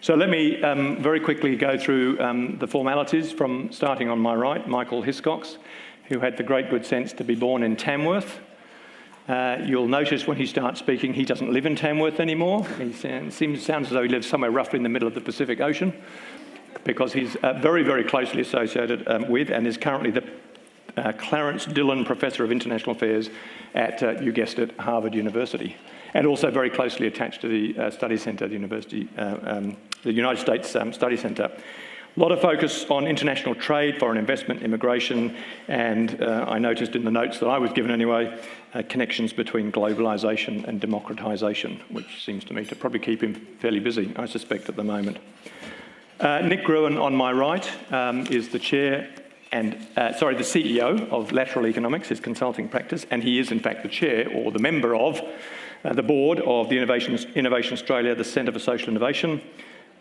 So let me very quickly go through the formalities from starting on my right, Michael Hiscox, who had the great good sense to be born in Tamworth. You'll notice when he starts speaking, he doesn't live in Tamworth anymore. He sounds as though he lives somewhere roughly in the middle of the Pacific Ocean, because he's very, very closely associated with and is currently the Clarence Dillon Professor of International Affairs at, you guessed it, Harvard University, and also very closely attached to the Study Centre, the United States Study Centre. A lot of focus on international trade, foreign investment, immigration, and I noticed in the notes that I was given anyway, connections between globalisation and democratisation, which seems to me to probably keep him fairly busy, I suspect, at the moment. Nick Gruen on my right is the the CEO of Lateral Economics, his consulting practice, and he is in fact the chair or the member of the board of the Innovation Australia, the Centre for Social Innovation,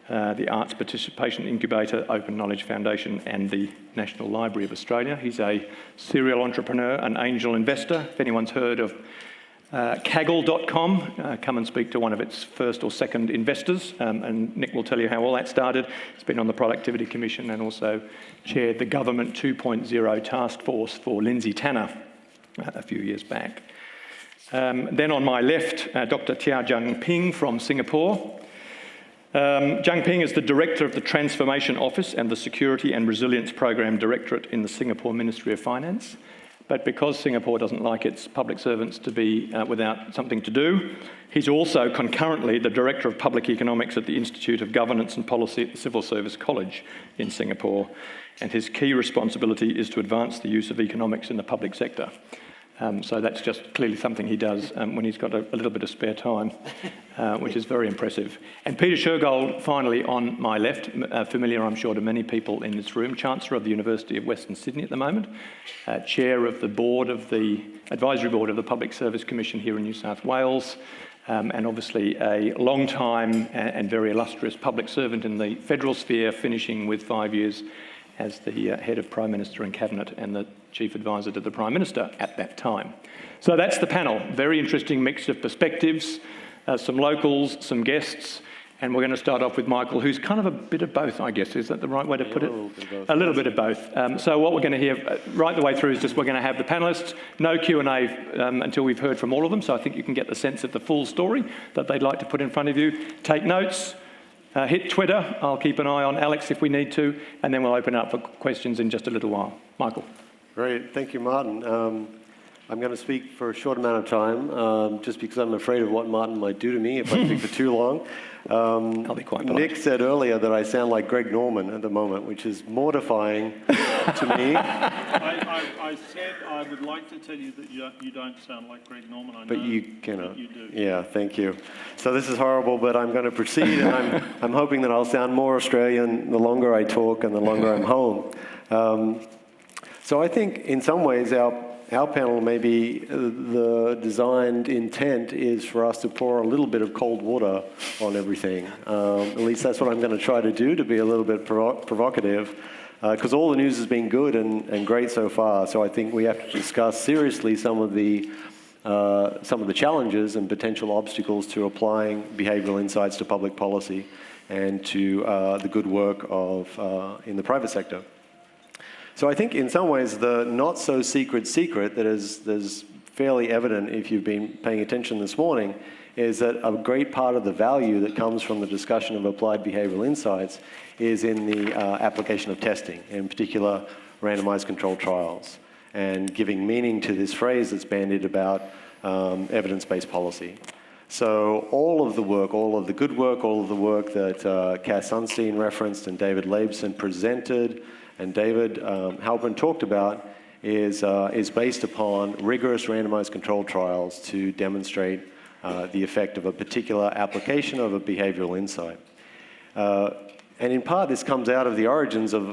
the Arts Participation Incubator, Open Knowledge Foundation, and the National Library of Australia. He's a serial entrepreneur, an angel investor. If anyone's heard of Kaggle.com, come and speak to one of its first or second investors, and Nick will tell you how all that started. He's been on the Productivity Commission and also chaired the Government 2.0 Task Force for Lindsay Tanner a few years back. Then on my left, Dr. Thia Jang from Singapore. Jang is the Director of the Transformation Office and the Security and Resilience Program Directorate in the Singapore Ministry of Finance. But because Singapore doesn't like its public servants to be without something to do, he's also concurrently the Director of Public Economics at the Institute of Governance and Policy at the Civil Service College in Singapore. And his key responsibility is to advance the use of economics in the public sector. So that's just clearly something he does when he's got a little bit of spare time, which is very impressive. And Peter Shergold, finally, on my left, familiar, I'm sure, to many people in this room, Chancellor of the University of Western Sydney at the moment, Chair of the board of the Advisory Board of the Public Service Commission here in New South Wales, and obviously a long-time and very illustrious public servant in the federal sphere, finishing with 5 years as the head of Prime Minister and Cabinet and the Chief Advisor to the Prime Minister at that time. So that's the panel. Very interesting mix of perspectives, some locals, some guests, and we're going to start off with Michael, who's kind of a bit of both, I guess. Is that the right way to put it? A little bit of both. So what we're going to hear right the way through is just we're going to have the panellists, no Q&A until we've heard from all of them, so I think you can get the sense of the full story that they'd like to put in front of you. Take notes. Hit Twitter. I'll keep an eye on Alex if we need to, and then we'll open up for questions in just a little while. Michael. Great. Thank you, Martin. I'm going to speak for a short amount of time, just because I'm afraid of what Martin might do to me if I speak for too long. I'll be quite polite. Nick said earlier that I sound like Greg Norman at the moment, which is mortifying to me. I said I would like to tell you that you don't sound like Greg Norman. I know, but you cannot. But you do. Yeah, thank you. So this is horrible, but I'm going to proceed, and I'm hoping that I'll sound more Australian the longer I talk and the longer I'm home. So I think in some ways our panel, maybe the designed intent is for us to pour a little bit of cold water on everything. At least that's what I'm going to try to do, to be a little bit provocative, because all the news has been good and great so far. So I think we have to discuss seriously some of the challenges and potential obstacles to applying behavioural insights to public policy and to the good work of in the private sector. So I think in some ways the not-so-secret secret that is fairly evident if you've been paying attention this morning is that a great part of the value that comes from the discussion of applied behavioural insights is in the application of testing, in particular randomised controlled trials, and giving meaning to this phrase that's bandied about evidence-based policy. So all of the work, all of the good work, all of the work that Cass Sunstein referenced and David Laibson presented and David Halpern talked about is based upon rigorous randomized controlled trials to demonstrate the effect of a particular application of a behavioral insight. And in part, this comes out of the origins of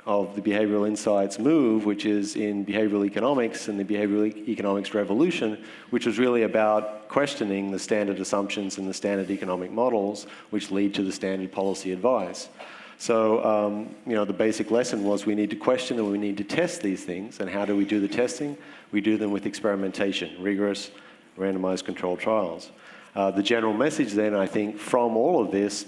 the behavioral insights move, which is in behavioral economics and the behavioral economics revolution, which was really about questioning the standard assumptions and the standard economic models, which lead to the standard policy advice. So, the basic lesson was we need to question and we need to test these things. And how do we do the testing? We do them with experimentation, rigorous randomized controlled trials. The general message then, I think, from all of this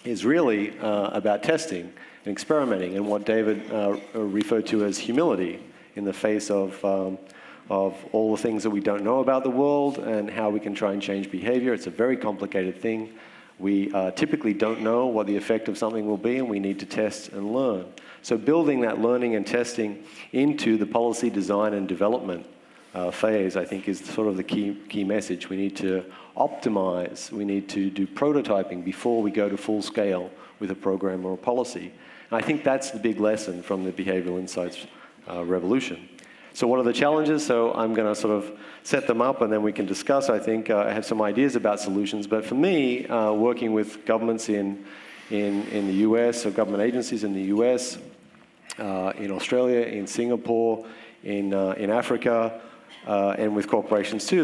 is really about testing and experimenting and what David referred to as humility in the face of all the things that we don't know about the world and how we can try and change behavior. It's a very complicated thing. We typically don't know what the effect of something will be, and we need to test and learn. So building that learning and testing into the policy design and development phase, I think, is sort of the key message. We need to optimize. We need to do prototyping before we go to full scale with a program or a policy. And I think that's the big lesson from the behavioral insights revolution. So what are the challenges? So I'm going to sort of set them up and then we can discuss. I think I have some ideas about solutions. But for me, working with governments in the US, or government agencies in the US, in Australia, in Singapore, in Africa, and with corporations too,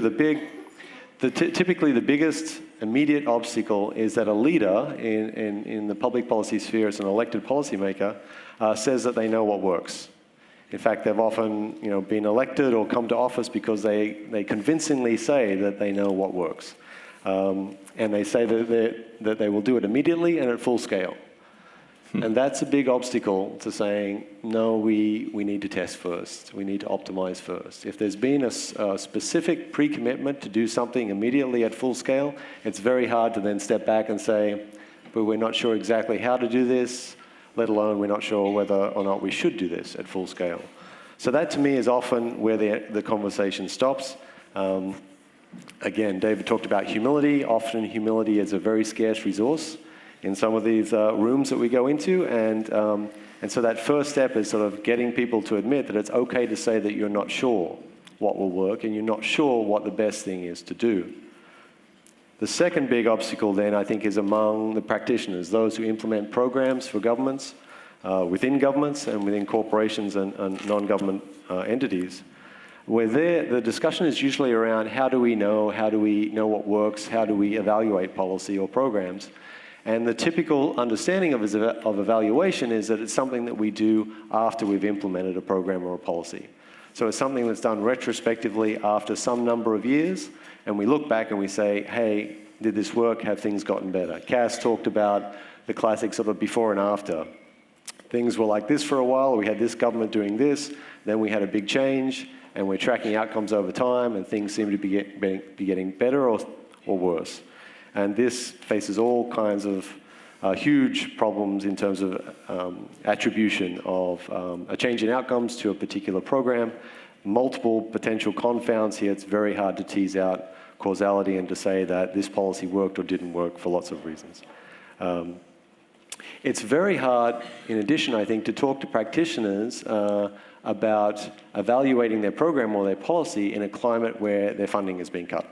typically the biggest immediate obstacle is that a leader in the public policy sphere, as an elected policymaker, says that they know what works. In fact, they've often been elected or come to office because they convincingly say that they know what works. And they say that they will do it immediately and at full scale. And that's a big obstacle to saying, no, we need to test first. We need to optimize first. If there's been a specific pre-commitment to do something immediately at full scale, it's very hard to then step back and say, but we're not sure exactly how to do this, let alone we're not sure whether or not we should do this at full scale. So that to me is often where the conversation stops. Again, David talked about humility. Often humility is a very scarce resource in some of these rooms that we go into. And so that first step is sort of getting people to admit that it's okay to say that you're not sure what will work and you're not sure what the best thing is to do. The second big obstacle then, I think, is among the practitioners, those who implement programs for governments, within governments and within corporations and non-government entities, where the discussion is usually around how do we know what works, how do we evaluate policy or programs. And the typical understanding of evaluation is that it's something that we do after we've implemented a program or a policy. So it's something that's done retrospectively after some number of years, and we look back and we say, hey, did this work? Have things gotten better? Cass talked about the classic sort of before and after. Things were like this for a while, we had this government doing this, then we had a big change, and we're tracking outcomes over time, and things seem to be getting better or worse. And this faces all kinds of huge problems in terms of attribution of a change in outcomes to a particular program. Multiple potential confounds here. It's very hard to tease out causality and to say that this policy worked or didn't work for lots of reasons. It's very hard, in addition, I think, to talk to practitioners about evaluating their program or their policy in a climate where their funding has been cut.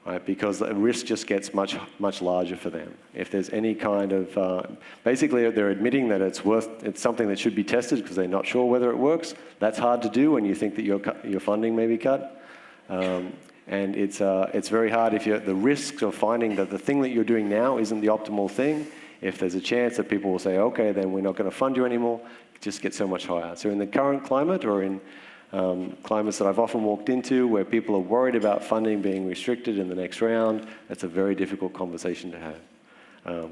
Right, because the risk just gets much larger for them. If there's any kind of, basically they're admitting that it's something that should be tested because they're not sure whether it works. That's hard to do when you think that your funding may be cut. And it's very hard if the risks of finding that the thing that you're doing now isn't the optimal thing. If there's a chance that people will say, okay, then we're not going to fund you anymore, it just gets so much higher. So in the current climate or in climates that I've often walked into where people are worried about funding being restricted in the next round, that's a very difficult conversation to have.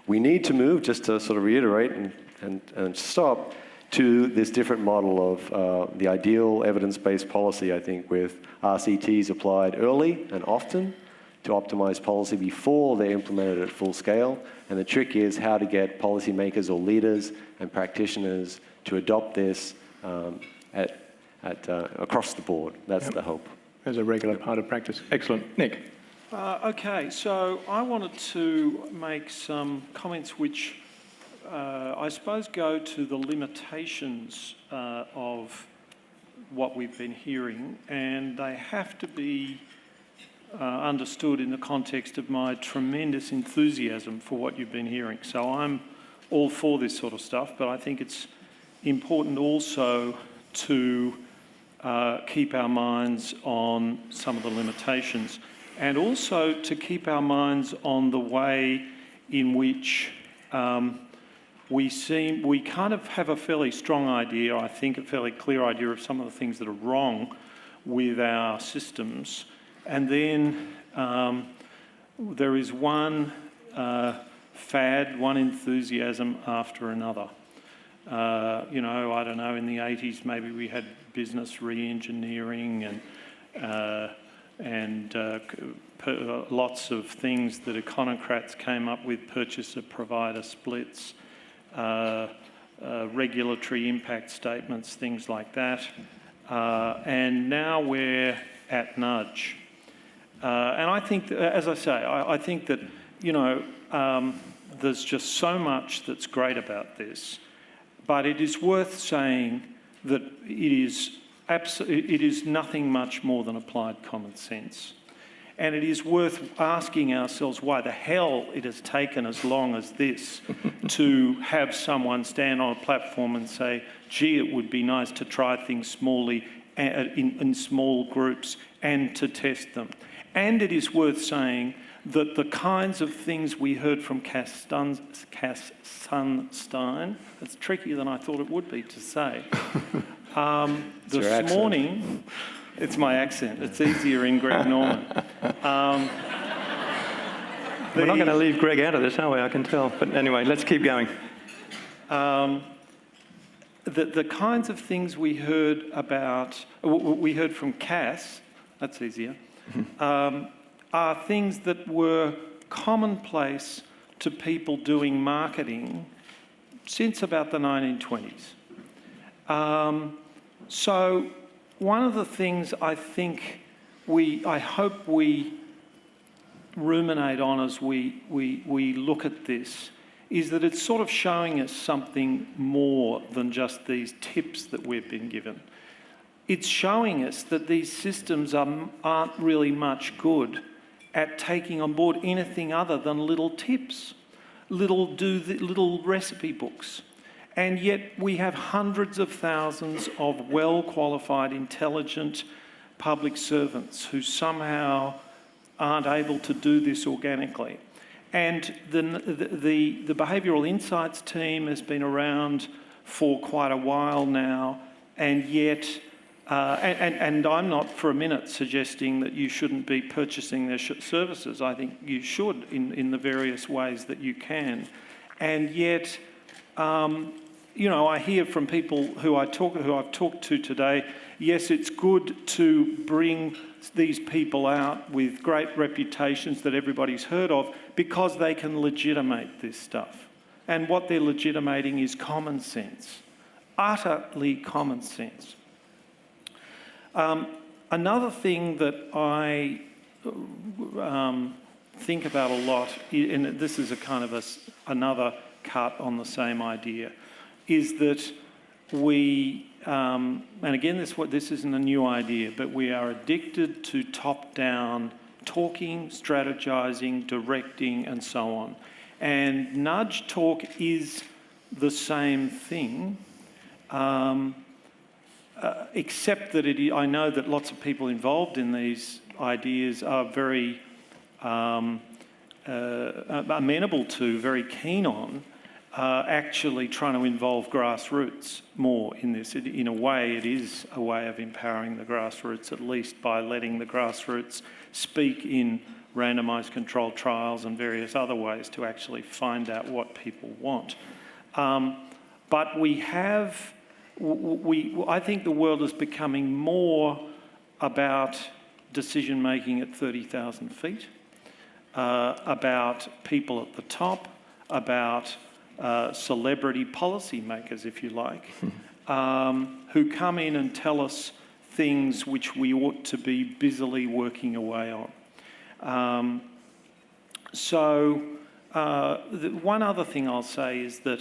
We need to move, just to sort of reiterate and stop, to this different model of the ideal evidence-based policy, I think, with RCTs applied early and often to optimize policy before they're implemented at full scale. And the trick is how to get policymakers or leaders and practitioners to adopt this across the board. That's the hope. As a regular part of practice. Excellent. Nick. Okay, so I wanted to make some comments which I suppose go to the limitations of what we've been hearing, and they have to be understood in the context of my tremendous enthusiasm for what you've been hearing. So I'm all for this sort of stuff, but I think it's important also to keep our minds on some of the limitations, and also to keep our minds on the way in which we kind of have a fairly strong idea, I think a fairly clear idea of some of the things that are wrong with our systems. And then there is one fad, one enthusiasm after another. You know, I don't know, in the 80s maybe we had business re-engineering and lots of things that econocrats came up with, purchaser-provider splits, regulatory impact statements, things like that. And now we're at nudge. And I think, as I say, I think that, you know, there's just so much that's great about this. But it is worth saying that it is nothing much more than applied common sense. And it is worth asking ourselves why the hell it has taken as long as this to have someone stand on a platform and say, gee, it would be nice to try things in small groups and to test them. And it is worth saying that the kinds of things we heard from Cass Sunstein, it's trickier than I thought it would be to say. This morning, it's my accent, it's easier in Greg Norman. We're not going to leave Greg out of this, are we? I can tell. But anyway, let's keep going. The kinds of things we heard from Cass, that's easier, are things that were commonplace to people doing marketing since about the 1920s. So one of the things I think I hope we ruminate on as we look at this is that it's sort of showing us something more than just these tips that we've been given. It's showing us that these systems aren't really much good at taking on board anything other than little tips, little recipe books. And yet we have hundreds of thousands of well-qualified, intelligent public servants who somehow aren't able to do this organically. And the Behavioural Insights team has been around for quite a while now, and yet, and I'm not for a minute suggesting that you shouldn't be purchasing their services. I think you should in the various ways that you can. And yet, you know, I hear from people who I've talked to today, yes, it's good to bring these people out with great reputations that everybody's heard of because they can legitimate this stuff. And what they're legitimating is common sense, utterly common sense. Another thing that I think about a lot, and this is a kind of another cut on the same idea, is that we, and again, this isn't a new idea, but we are addicted to top-down talking, strategizing, directing, and so on. And nudge talk is the same thing, except that I know that lots of people involved in these ideas are very amenable to, very keen on, actually trying to involve grassroots more in this. In a way, it is a way of empowering the grassroots, at least by letting the grassroots speak in randomised controlled trials and various other ways to actually find out what people want. But I think the world is becoming more about decision-making at 30,000 feet, about people at the top, about celebrity policymakers, if you like, who come in and tell us things which we ought to be busily working away on. One other thing I'll say is that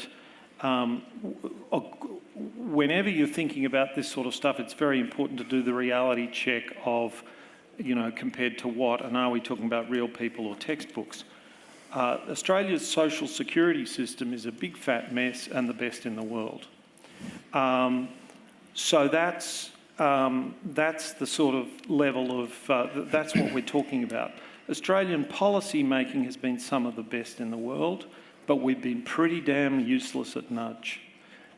whenever you're thinking about this sort of stuff, it's very important to do the reality check of, you know, compared to what, and are we talking about real people or textbooks? Australia's social security system is a big fat mess and the best in the world. So that's the sort of level of, that's what we're talking about. Australian policy making has been some of the best in the world, but we've been pretty damn useless at nudge.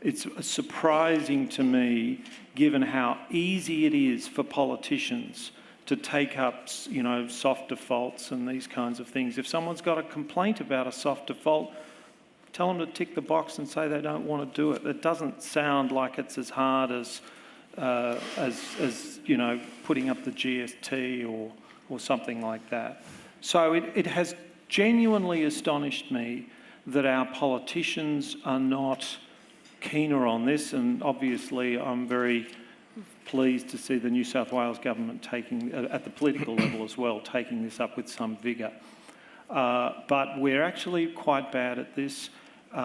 It's surprising to me, given how easy it is for politicians to take up, you know, soft defaults and these kinds of things. If someone's got a complaint about a soft default, tell them to tick the box and say they don't want to do it. It doesn't sound like it's as hard as you know, putting up the GST or something like that. So it has genuinely astonished me that our politicians are not keener on this, and obviously I'm very pleased to see the New South Wales government taking, at the political level as well, taking this up with some vigour. But we're actually quite bad at this. You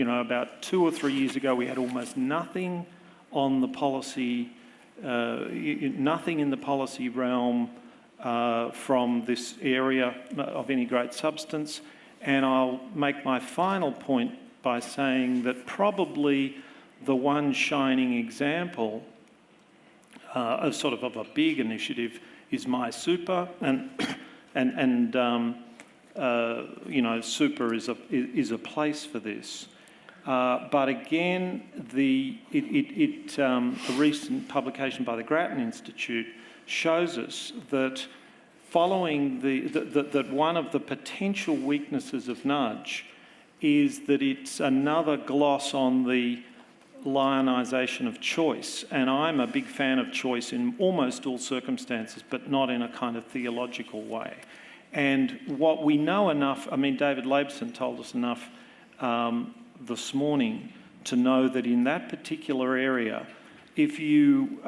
know, about 2 or 3 years ago, we had almost nothing on the policy, nothing in the policy realm from this area of any great substance. And I'll make my final point by saying that probably the one shining example of sort of a big initiative is My Super, and you know, super is a place for this. But again, the recent publication by the Grattan Institute shows us that following that one of the potential weaknesses of nudge is that it's another gloss on the lionisation of choice. And I'm a big fan of choice in almost all circumstances, but not in a kind of theological way. And what we know enough, I mean, David Laibson told us enough this morning to know that in that particular area, if you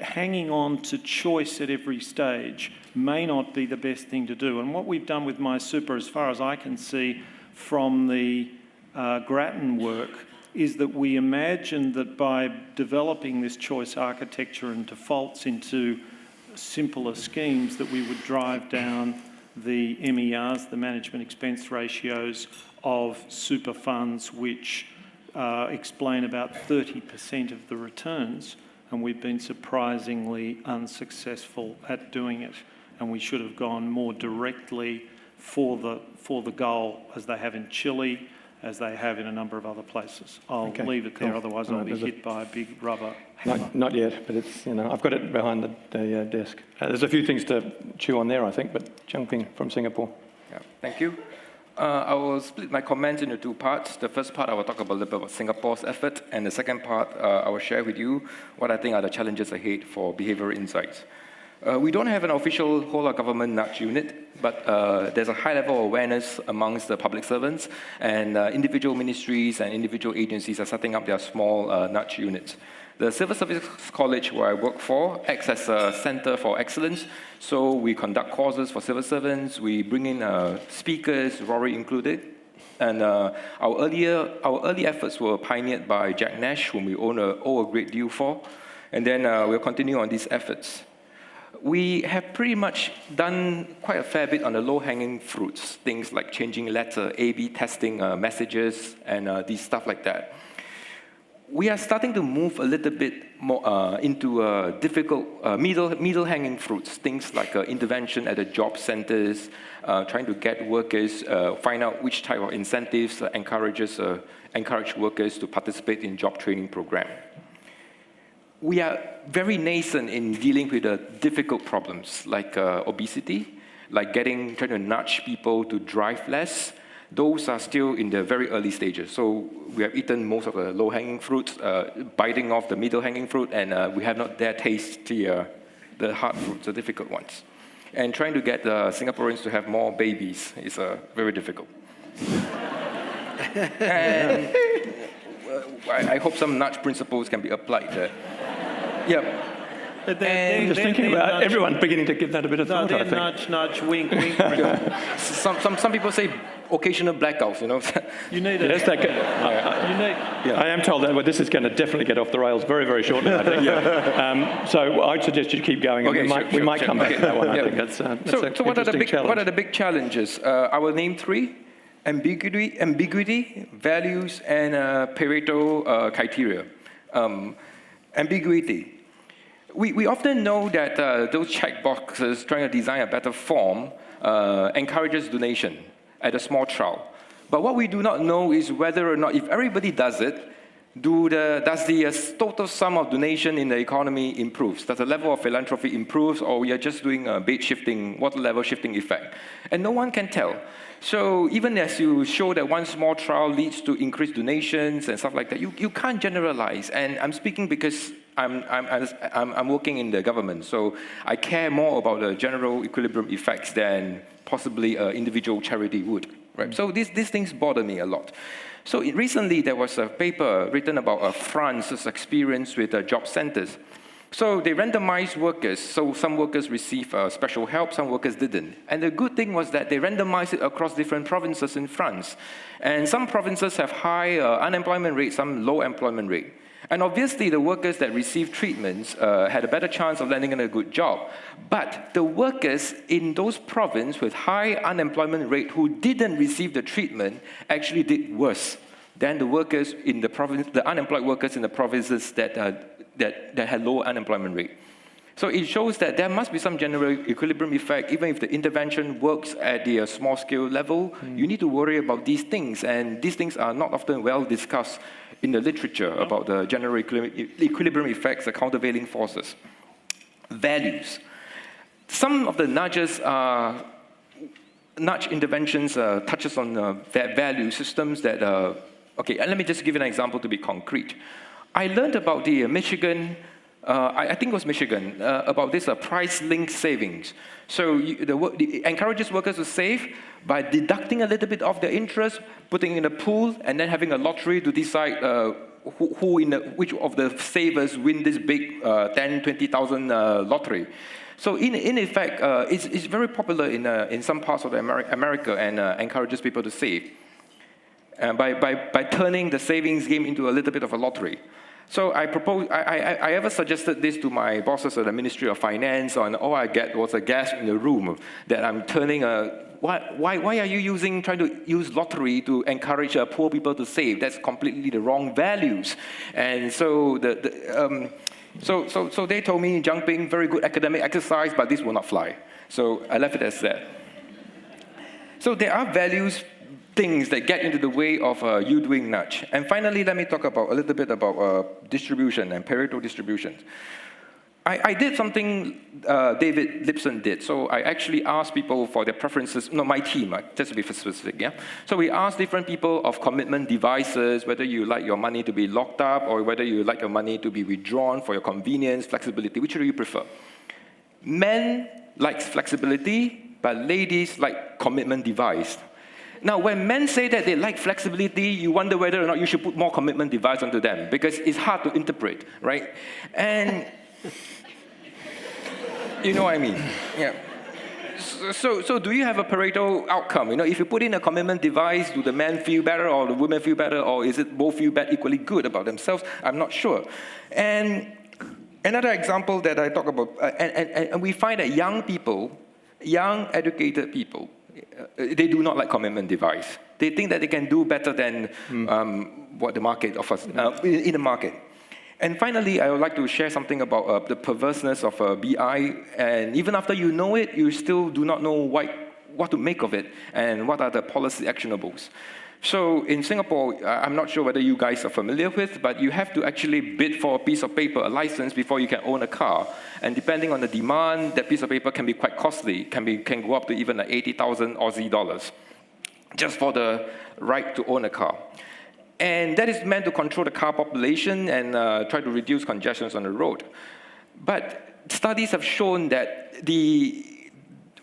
hanging on to choice at every stage may not be the best thing to do. And what we've done with My Super, as far as I can see from the Grattan work, is that we imagined that by developing this choice architecture and defaults into simpler schemes, that we would drive down the MERs, the management expense ratios of super funds, which explain about 30% of the returns. And we've been surprisingly unsuccessful at doing it. And we should have gone more directly for the goal, as they have in Chile, as they have in a number of other places. I'll leave it there, otherwise I'll be hit by a big rubber hammer. Not yet, but it's, you know, I've got it behind the desk. There's a few things to chew on there, I think, but Jang from Singapore. Yeah, thank you. I will split my comments into 2 parts. The first part, I will talk a little bit about Singapore's effort, and the second part, I will share with you what I think are the challenges ahead for behavioural insights. We don't have an official whole-of-government nudge unit, but there's a high level of awareness amongst the public servants, and individual ministries and individual agencies are setting up their small nudge units. The Civil Service College, where I work for, acts as a centre for excellence. So we conduct courses for civil servants. We bring in speakers, Rory included. And our early efforts were pioneered by Jack Nash, whom we owe a great deal for. And then we'll continue on these efforts. We have pretty much done quite a fair bit on the low-hanging fruits, things like changing letter, A/B testing messages, and these stuff like that. We are starting to move a little bit more into difficult middle-hanging fruits, things like intervention at the job centres, trying to get workers, find out which type of incentives encourage workers to participate in job training program. We are very nascent in dealing with the difficult problems like obesity, like trying to nudge people to drive less. Those are still in the very early stages. So we have eaten most of the low-hanging fruits, biting off the middle-hanging fruit, and we have not dared taste the hard fruits, the difficult ones. And trying to get Singaporeans to have more babies is very difficult. And I hope some nudge principles can be applied there. Yeah. I'm just thinking about everyone beginning to give that a bit of thought, I think. Nudge, wink, wink. Some people say occasional blackouts, you know. You need it. Yes, I am told that this is going to definitely get off the rails very, very shortly, I think. So I'd suggest you keep going. Okay, we might come back to that one. I think that's an interesting challenge. What are the big challenges? I will name 3. Ambiguity, values, and Pareto criteria. Ambiguity. We often know that those check boxes trying to design a better form encourages donation at a small trial. But what we do not know is whether or not, if everybody does it, Does the total sum of donation in the economy improves? Does the level of philanthropy improves, or we are just doing a bait shifting, water level shifting effect? And no one can tell. So even as you show that one small trial leads to increased donations and stuff like that, you can't generalize. And I'm speaking because I'm working in the government, so I care more about the general equilibrium effects than possibly an individual charity would. Right? So these things bother me a lot. So recently there was a paper written about France's experience with job centers. So they randomized workers. So some workers received special help, some workers didn't. And the good thing was that they randomized it across different provinces in France. And some provinces have high unemployment rate, some low employment rate. And obviously, the workers that received treatments had a better chance of landing in a good job. But the workers in those provinces with high unemployment rate who didn't receive the treatment actually did worse than the workers in the province, the unemployed workers in the provinces that had low unemployment rate. So it shows that there must be some general equilibrium effect. Even if the intervention works at the small scale level, you need to worry about these things. And these things are not often well discussed in the literature about the general equilibrium effects, the countervailing forces. Values. Some of the nudge interventions touches on value systems that, okay, and let me just give an example to be concrete. I learned about the Michigan, I think it was Michigan, about this price-linked savings. So it encourages workers to save by deducting a little bit of their interest, putting in a pool, and then having a lottery to decide which of the savers win this big 10,000, 20,000 lottery. So in effect, it's very popular in some parts of America and encourages people to save by turning the savings game into a little bit of a lottery. So I ever suggested this to my bosses at the Ministry of Finance, and all I get was a gasp in the room that I'm turning why are you trying to use lottery to encourage poor people to save? That's completely the wrong values. And so so they told me, Jumping, very good academic exercise, but this will not fly. So I left it as that. So there are values, things that get into the way of you doing nudge. And finally, let me talk a little bit about distribution and Pareto distributions. I did something David Lipson did. So I actually asked people for their preferences, my team, just to be specific, yeah? So we asked different people of commitment devices, whether you like your money to be locked up or whether you like your money to be withdrawn for your convenience, flexibility. Which do you prefer? Men like flexibility, but ladies like commitment device. Now, when men say that they like flexibility, you wonder whether or not you should put more commitment device onto them, because it's hard to interpret, right? And you know what I mean? Yeah. So do you have a Pareto outcome? If you put in a commitment device, do the men feel better or the women feel better, or is it both feel equally good about themselves? I'm not sure. And another example that I talk about, and we find that young educated people, they do not like commitment device. They think that they can do better than what the market offers in the market. And finally, I would like to share something about the perverseness of BI. And even after you know it, you still do not know what to make of it and what are the policy actionables. So in Singapore, I'm not sure whether you guys are familiar with, but you have to actually bid for a piece of paper, a license, before you can own a car. And depending on the demand, that piece of paper can be quite costly, can go up to even 80,000 Aussie dollars, just for the right to own a car. And that is meant to control the car population and try to reduce congestions on the road. But studies have shown that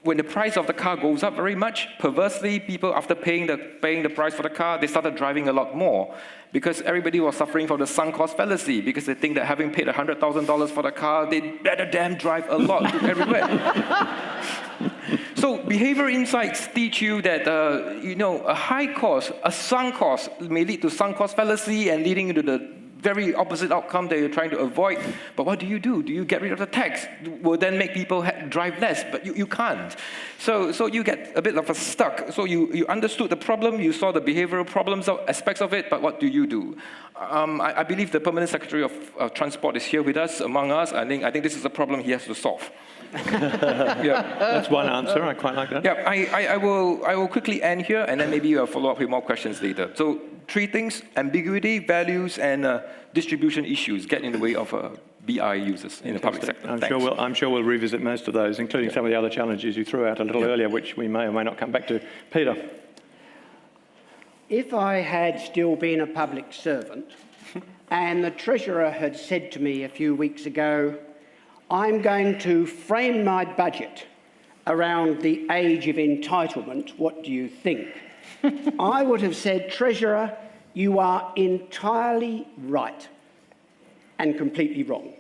when the price of the car goes up very much, perversely, people, after paying the price for the car, they started driving a lot more, because everybody was suffering from the sunk cost fallacy, because they think that having paid $100,000 for the car, they better damn drive a lot to everywhere. So behavioral insights teach you that a high cost, a sunk cost, may lead to sunk cost fallacy and leading into the very opposite outcome that you're trying to avoid. But what do? Do you get rid of the tax? Will then make people drive less, but you can't. So you get a bit of a stuck. So you understood the problem, you saw the behavioral problems aspects of it, but what do? I believe the Permanent Secretary of Transport is here with us, among us. I think this is a problem he has to solve. Yeah. That's one answer. I quite like that. Yeah, I will quickly end here, and then maybe I'll follow up with more questions later. So 3 things: ambiguity, values, and distribution issues get in the way of BI users in the public sector. I'm sure we'll revisit most of those, including some of the other challenges you threw out a little earlier, which we may or may not come back to. Peter. If I had still been a public servant and the Treasurer had said to me a few weeks ago, I'm going to frame my budget around the age of entitlement, what do you think? I would have said, Treasurer, you are entirely right and completely wrong.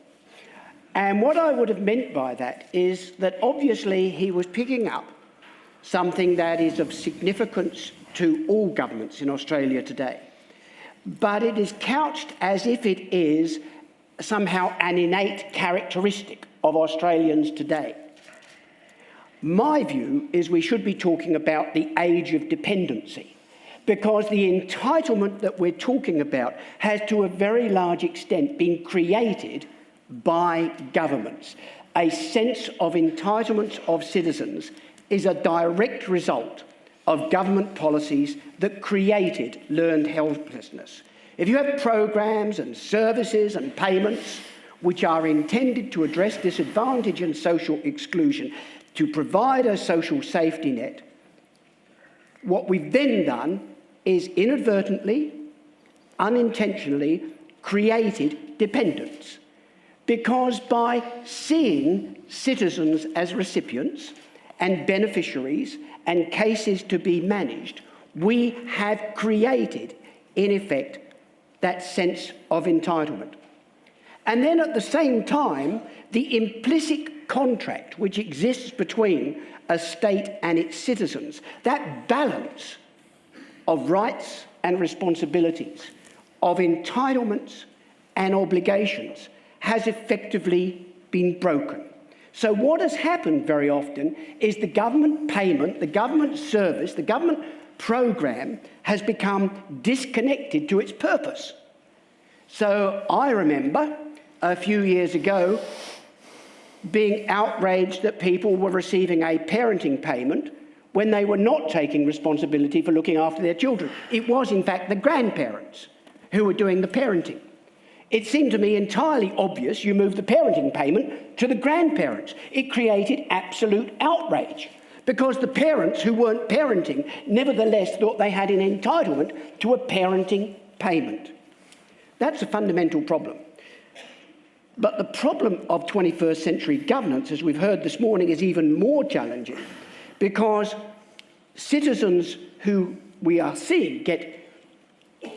And what I would have meant by that is that obviously he was picking up something that is of significance to all governments in Australia today. But it is couched as if it is somehow an innate characteristic of Australians today. My view is we should be talking about the age of dependency, because the entitlement that we're talking about has to a very large extent been created by governments. A sense of entitlement of citizens is a direct result of government policies that created learned helplessness. If you have programs and services and payments which are intended to address disadvantage and social exclusion, to provide a social safety net, what we've then done is inadvertently, unintentionally created dependence. Because by seeing citizens as recipients and beneficiaries and cases to be managed, we have created, in effect, that sense of entitlement. And then at the same time, the implicit contract which exists between a state and its citizens, that balance of rights and responsibilities, of entitlements and obligations, has effectively been broken. So what has happened very often is the government payment, the government service, the government program has become disconnected to its purpose. So I remember a few years ago being outraged that people were receiving a parenting payment when they were not taking responsibility for looking after their children. It was, in fact, the grandparents who were doing the parenting. It seemed to me entirely obvious you moved the parenting payment to the grandparents. It created absolute outrage because the parents who weren't parenting nevertheless thought they had an entitlement to a parenting payment. That's a fundamental problem. But the problem of 21st century governance, as we've heard this morning, is even more challenging because citizens who we are seeing get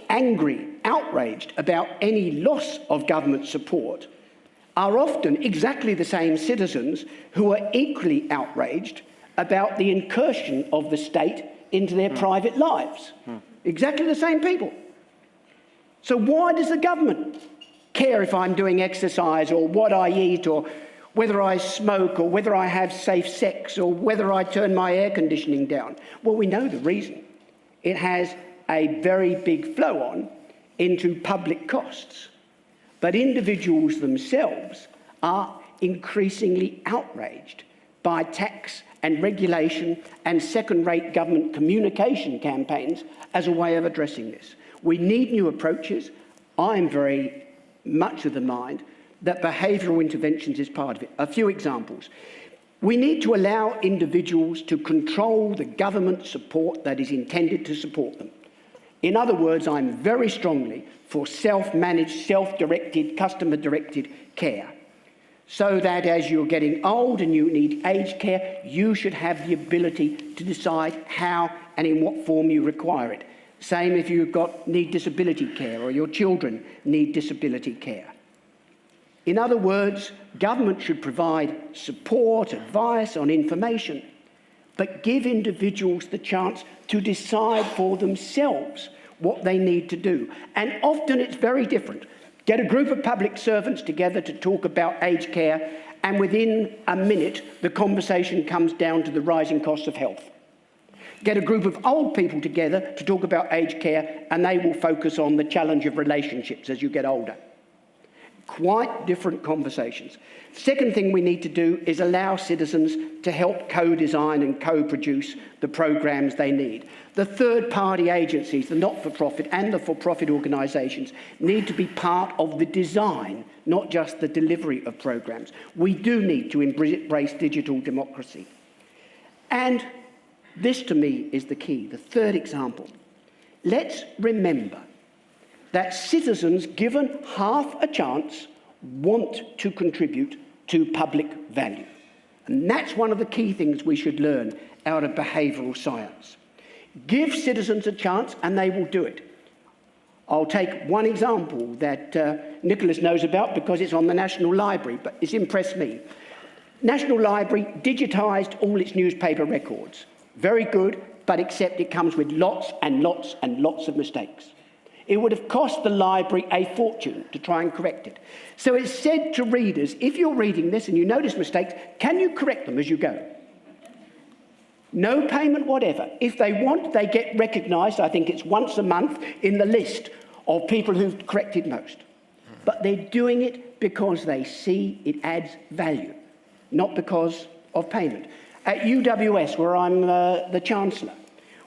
angry, outraged about any loss of government support are often exactly the same citizens who are equally outraged about the incursion of the state into their private lives. Exactly the same people. So why does the government care if I'm doing exercise or what I eat or whether I smoke or whether I have safe sex or whether I turn my air conditioning down? Well, we know the reason. It has a very big flow-on into public costs. But individuals themselves are increasingly outraged by tax and regulation and second-rate government communication campaigns as a way of addressing this. We need new approaches. I'm very much of the mind that behavioural interventions is part of it. A few examples. We need to allow individuals to control the government support that is intended to support them. In other words, I'm very strongly for self-managed, self-directed, customer-directed care, so that as you're getting old and you need aged care, you should have the ability to decide how and in what form you require it. Same if you need disability care or your children need disability care. In other words, government should provide support, advice on information, but give individuals the chance to decide for themselves what they need to do. And often it's very different. Get a group of public servants together to talk about aged care, and within a minute, the conversation comes down to the rising costs of health. Get a group of old people together to talk about aged care, and they will focus on the challenge of relationships as you get older. Quite different conversations. Second thing we need to do is allow citizens to help co-design and co-produce the programs they need. The third-party agencies, the not-for-profit and the for-profit organisations, need to be part of the design, not just the delivery of programs. We do need to embrace digital democracy. And this, to me, is the key. The third example. Let's remember that citizens, given half a chance, want to contribute to public value. And that's one of the key things we should learn out of behavioural science. Give citizens a chance and they will do it. I'll take one example that Nicholas knows about because it's on the National Library, but it's impressed me. National Library digitised all its newspaper records. Very good, but except it comes with lots and lots and lots of mistakes. It would have cost the library a fortune to try and correct it. So it said to readers, if you're reading this and you notice mistakes, can you correct them as you go? No payment whatever. If they want, they get recognised, I think it's once a month, in the list of people who've corrected most. But they're doing it because they see it adds value, not because of payment. At UWS, where I'm the Chancellor,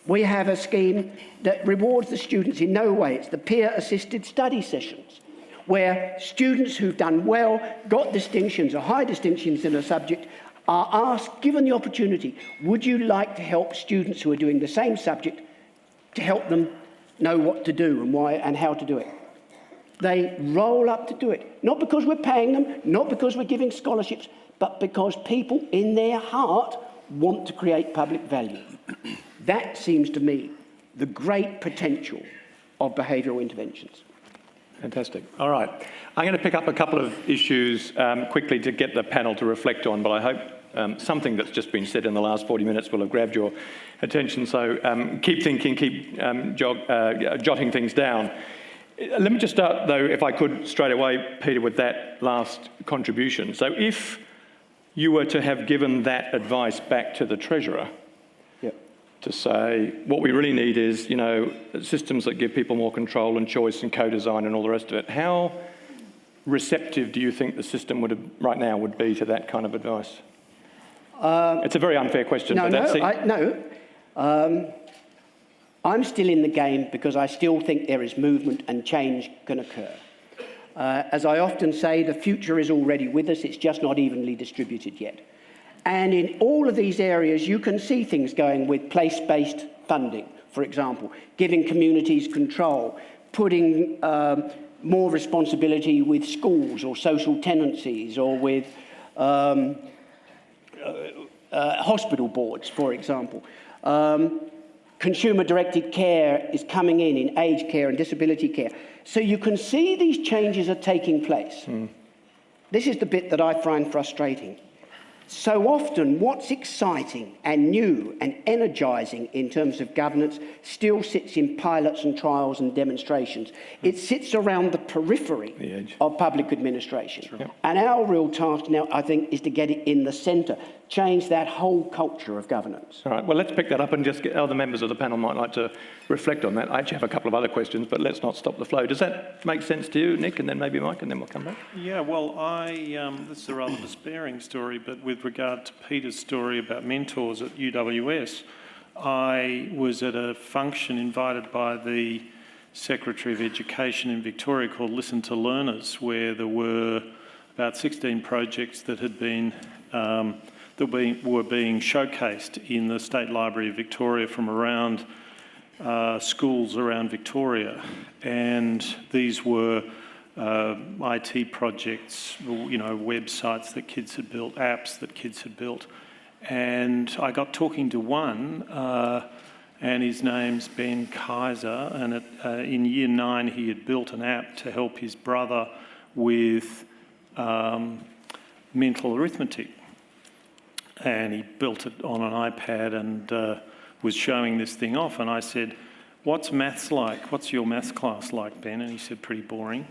we have a scheme that rewards the students in no way. It's the peer-assisted study sessions, where students who've done well, got distinctions or high distinctions in a subject, are asked, given the opportunity, would you like to help students who are doing the same subject to help them know what to do and why and how to do it? They roll up to do it, not because we're paying them, not because we're giving scholarships, but because people in their heart want to create public value. That seems to me the great potential of behavioural interventions. Fantastic. All right. I'm going to pick up a couple of issues quickly to get the panel to reflect on, but I hope something that's just been said in the last 40 minutes will have grabbed your attention. So keep thinking, keep jotting things down. Let me just start, though, if I could, straight away, Peter, with that last contribution. So if you were to have given that advice back to the Treasurer, to say what we really need is, you know, systems that give people more control and choice and co-design and all the rest of it, how receptive do you think the system right now would be to that kind of advice? It's a very unfair question. I'm still in the game because I still think there is movement and change can occur. As I often say, the future is already with us, it's just not evenly distributed yet. And in all of these areas, you can see things going with place-based funding, for example, giving communities control, putting more responsibility with schools or social tenancies or with hospital boards, for example. Consumer-directed care is coming in aged care and disability care. So you can see these changes are taking place. This is the bit that I find frustrating. So often, what's exciting and new and energising in terms of governance still sits in pilots and trials and demonstrations. It sits around the periphery of public administration. Yep. And our real task now, I think, is to get it in the centre, change that whole culture of governance. All right, well, let's pick that up and just get other members of the panel might like to reflect on that. I actually have a couple of other questions, but let's not stop the flow. Does that make sense to you, Nick, and then maybe Mike, and then we'll come back? Yeah, well, this is a rather despairing story, but with regard to Peter's story about mentors at UWS, I was at a function invited by the Secretary of Education in Victoria called Listen to Learners, where there were about 16 projects that had been were being showcased in the State Library of Victoria from around schools around Victoria, and these were IT projects, you know, websites that kids had built, apps that kids had built. And I got talking to one, and his name's Ben Kaiser, and in Year 9 he had built an app to help his brother with mental arithmetic. And he built it on an iPad and was showing this thing off. And I said, "What's maths like? What's your maths class like, Ben?" And he said, "Pretty boring."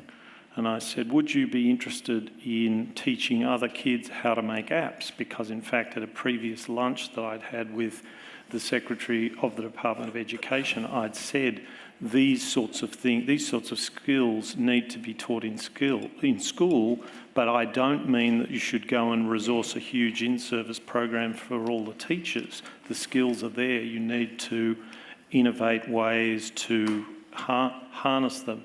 And I said, "Would you be interested in teaching other kids how to make apps?" Because in fact, at a previous lunch that I'd had with the Secretary of the Department of Education, I'd said these sorts of things, these sorts of skills need to be taught in school, but I don't mean that you should go and resource a huge in-service program for all the teachers. The skills are there. You need to innovate ways to harness them.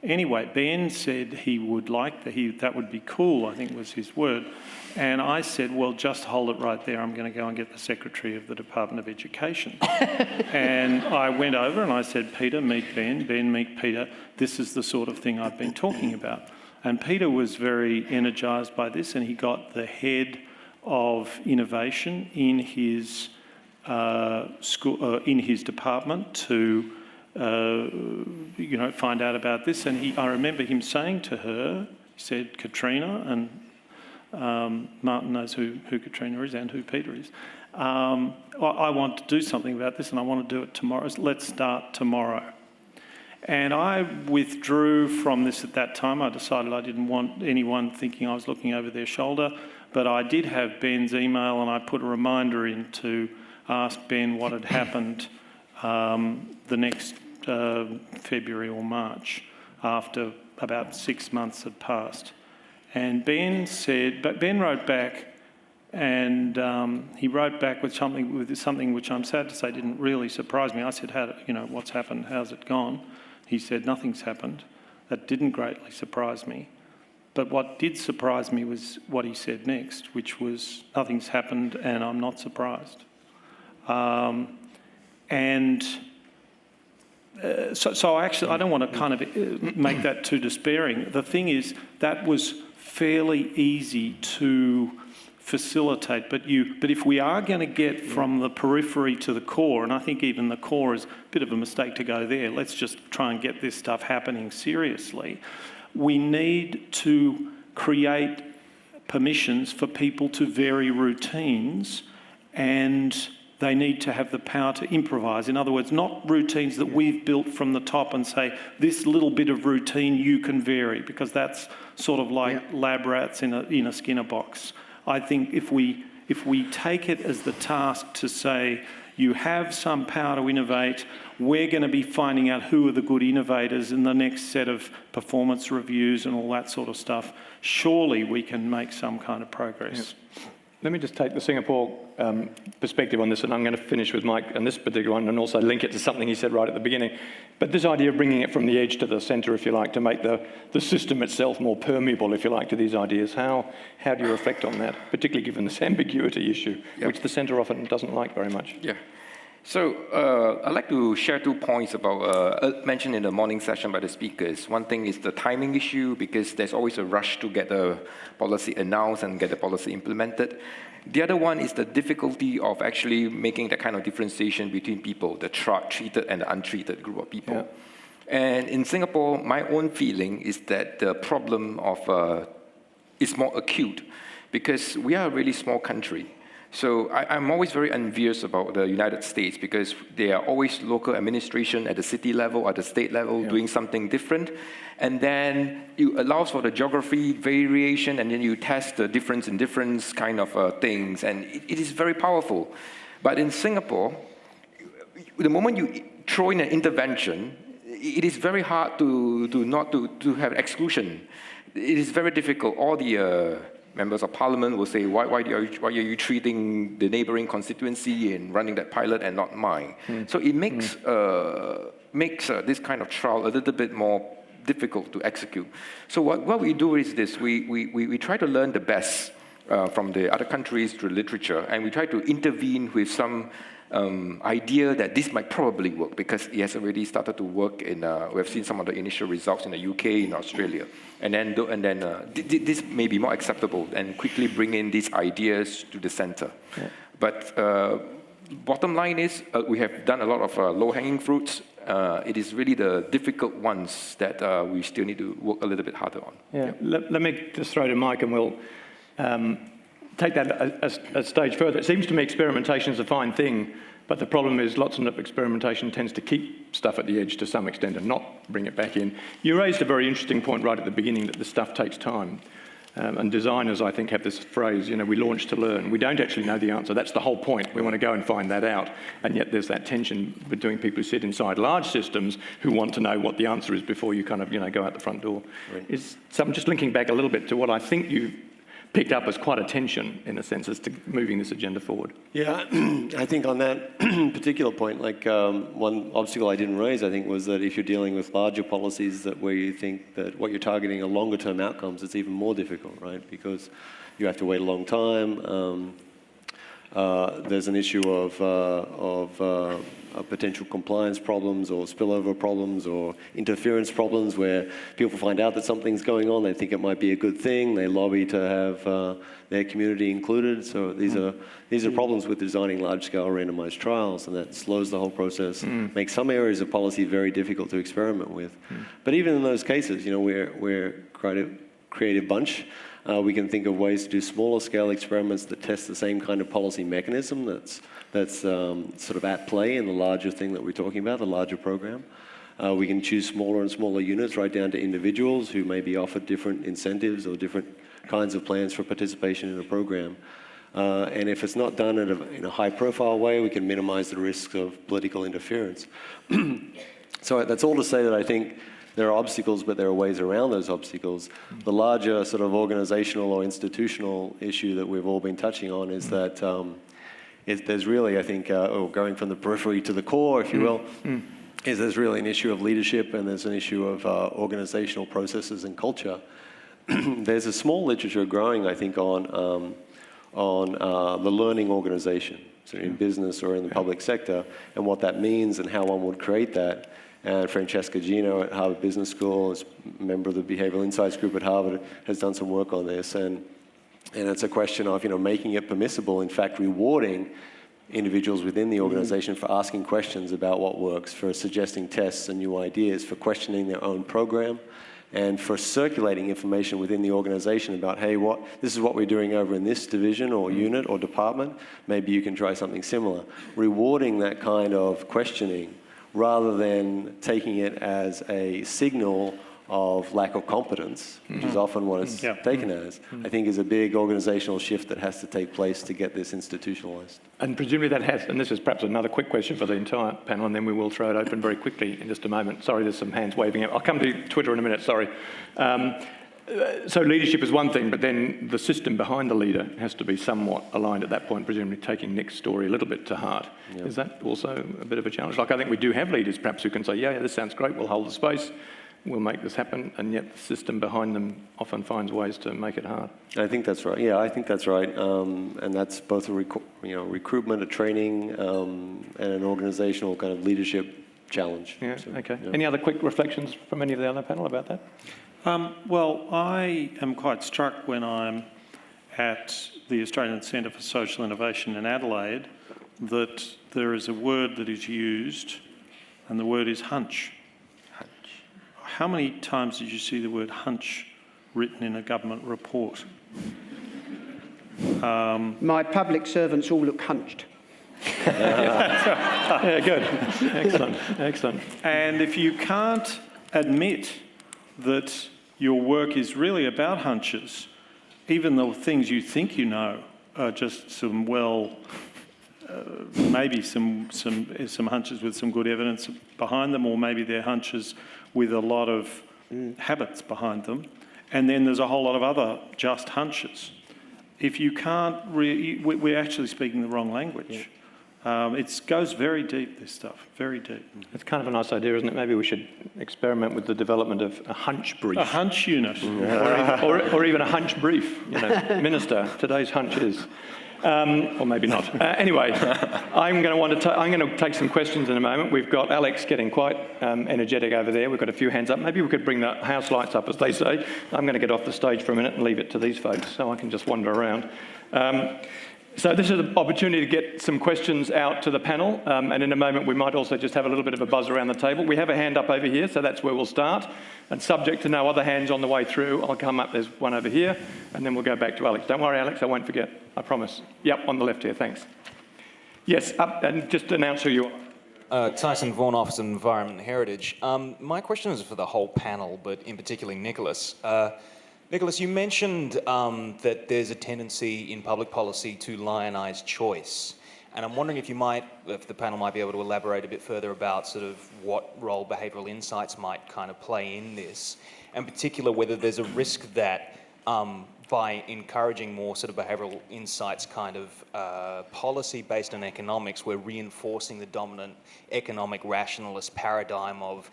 Anyway, Ben said he would like that would be cool, I think was his word. And I said, well, just hold it right there. I'm going to go and get the Secretary of the Department of Education. And I went over and I said, Peter, meet Ben. Ben, meet Peter. This is the sort of thing I've been talking about. And Peter was very energised by this, and he got the head of innovation in his in his department to find out about this. And I remember him saying to her, he said, Katrina, and Martin knows who Katrina is and who Peter is. I want to do something about this and I want to do it tomorrow. Let's start tomorrow. And I withdrew from this at that time. I decided I didn't want anyone thinking I was looking over their shoulder, but I did have Ben's email and I put a reminder in to ask Ben what had happened the next February or March, after about 6 months had passed. And Ben wrote back, and he wrote back with something which I'm sad to say didn't really surprise me. I said, what's happened? How's it gone? He said, nothing's happened. That didn't greatly surprise me. But what did surprise me was what he said next, which was, nothing's happened and I'm not surprised. So actually, I don't want to kind of make that too despairing. The thing is, that was fairly easy to facilitate. But if we are going to get from the periphery to the core, and I think even the core is a bit of a mistake to go there, let's just try and get this stuff happening seriously. We need to create permissions for people to vary routines, and they need to have the power to improvise. In other words, not routines that we've built from the top and say, this little bit of routine you can vary, because that's sort of like lab rats in a Skinner box. I think if we take it as the task to say, you have some power to innovate, we're going to be finding out who are the good innovators in the next set of performance reviews and all that sort of stuff, surely we can make some kind of progress. Yep. Let me just take the Singapore perspective on this, and I'm going to finish with Mike and this particular one and also link it to something he said right at the beginning. But this idea of bringing it from the edge to the centre, if you like, to make the system itself more permeable, if you like, to these ideas, how do you reflect on that, particularly given this ambiguity issue, which the centre often doesn't like very much? Yeah. So I'd like to share 2 points about mentioned in the morning session by the speakers. One thing is the timing issue, because there's always a rush to get the policy announced and get the policy implemented. The other one is the difficulty of actually making that kind of differentiation between people, the treated and the untreated group of people. Yeah. And in Singapore, my own feeling is that the problem is more acute, because we are a really small country. So I'm always very envious about the United States, because there are always local administration at the city level, at the state level, doing something different. And then it allows for the geography variation, and then you test the difference in difference kind of things. And it is very powerful. But in Singapore, the moment you throw in an intervention, it is very hard to have exclusion. It is very difficult. All the members of parliament will say, why are you treating the neighboring constituency and running that pilot and not mine? So it makes this kind of trial a little bit more difficult to execute. So what we do is this: we try to learn the best from the other countries through literature, and we try to intervene with some idea that this might probably work, because it has already started to work in, we have seen some of the initial results in the UK, in Australia. And then this may be more acceptable, and quickly bring in these ideas to the center. Yeah. But bottom line is, we have done a lot of low-hanging fruits. It is really the difficult ones that we still need to work a little bit harder on. Yeah. Let me just throw to Mike, and we'll take that a stage further. It seems to me experimentation is a fine thing, but the problem is lots of experimentation tends to keep stuff at the edge to some extent and not bring it back in. You raised a very interesting point right at the beginning, that this stuff takes time. And designers, I think, have this phrase, we launch to learn. We don't actually know the answer. That's the whole point. We want to go and find that out. And yet there's that tension between people who sit inside large systems who want to know what the answer is before you kind of, go out the front door. Right. So I'm just linking back a little bit to what I think you picked up as quite a tension, in a sense, as to moving this agenda forward. Yeah, I think on that particular point, one obstacle I didn't raise, I think, was that if you're dealing with larger policies where you think that what you're targeting are longer-term outcomes, it's even more difficult, right? Because you have to wait a long time. There's an issue of potential compliance problems or spillover problems or interference problems where people find out that something's going on, they think it might be a good thing, they lobby to have their community included. So these are problems with designing large-scale randomized trials, and that slows the whole process, makes some areas of policy very difficult to experiment with. But even in those cases, we're quite a creative bunch. We can think of ways to do smaller scale experiments that test the same kind of policy mechanism that's sort of at play in the larger thing that we're talking about, the larger program. We can choose smaller and smaller units right down to individuals who may be offered different incentives or different kinds of plans for participation in a program. And if it's not done in a high-profile way, we can minimize the risks of political interference. So that's all to say that I think there are obstacles, but there are ways around those obstacles. The larger sort of organizational or institutional issue that we've all been touching on is that there's really, I think, going from the periphery to the core, if you will, is there's really an issue of leadership and there's an issue of organizational processes and culture. There's a small literature growing, I think, on the learning organization, so in business or in the public sector, and what that means and how one would create that. And Francesca Gino at Harvard Business School, as a member of the Behavioural Insights group at Harvard, has done some work on this. And it's a question of making it permissible, in fact, rewarding individuals within the organization for asking questions about what works, for suggesting tests and new ideas, for questioning their own program, and for circulating information within the organization about, hey, this is what we're doing over in this division or unit or department. Maybe you can try something similar. Rewarding that kind of questioning rather than taking it as a signal of lack of competence, which is often what it's taken as, I think is a big organizational shift that has to take place to get this institutionalized. And presumably that has, and this is perhaps another quick question for the entire panel, and then we will throw it open very quickly in just a moment. Sorry, there's some hands waving out. I'll come to Twitter in a minute, sorry. So leadership is one thing, but then the system behind the leader has to be somewhat aligned at that point, presumably taking Nick's story a little bit to heart. Yep. Is that also a bit of a challenge? I think we do have leaders perhaps who can say, yeah, this sounds great, we'll hold the space, we'll make this happen, and yet the system behind them often finds ways to make it hard. I think that's right. Yeah, I think that's right. And that's both a recruitment, a training, and an organizational kind of leadership challenge. Yeah, so, okay. Yeah. Any other quick reflections from any of the other panel about that? Well, I am quite struck when I'm at the Australian Centre for Social Innovation in Adelaide that there is a word that is used, and the word is hunch. How many times did you see the word hunch written in a government report? My public servants all look hunched. Yeah, good. Excellent, excellent. And if you can't admit that your work is really about hunches, even the things you think you know are just some maybe some hunches with some good evidence behind them, or maybe they're hunches with a lot of habits behind them, and then there's a whole lot of other just hunches. If you can't, we're actually speaking the wrong language. Yeah. It goes very deep, this stuff, very deep. It's kind of a nice idea, isn't it? Maybe we should experiment with the development of a hunch brief. A hunch unit. or even a hunch brief. Minister, today's hunch is. Or maybe not. Anyway, I'm going to take some questions in a moment. We've got Alex getting quite energetic over there. We've got a few hands up. Maybe we could bring the house lights up, as they say. I'm going to get off the stage for a minute and leave it to these folks so I can just wander around. So this is an opportunity to get some questions out to the panel, and in a moment we might also just have a little bit of a buzz around the table. We have a hand up over here, so that's where we'll start. And subject to no other hands on the way through, I'll come up, there's one over here, and then we'll go back to Alex. Don't worry, Alex, I won't forget, I promise. Yep, on the left here, thanks. Yes, up, and just announce who you are. Tyson Vaughan, Office of Environment and Heritage. My question is for the whole panel, but in particular Nicholas. Nicholas, you mentioned that there's a tendency in public policy to lionise choice. And I'm wondering if the panel might be able to elaborate a bit further about sort of what role behavioural insights might kind of play in this, and in particular whether there's a risk that by encouraging more sort of behavioural insights kind of policy based on economics, we're reinforcing the dominant economic rationalist paradigm of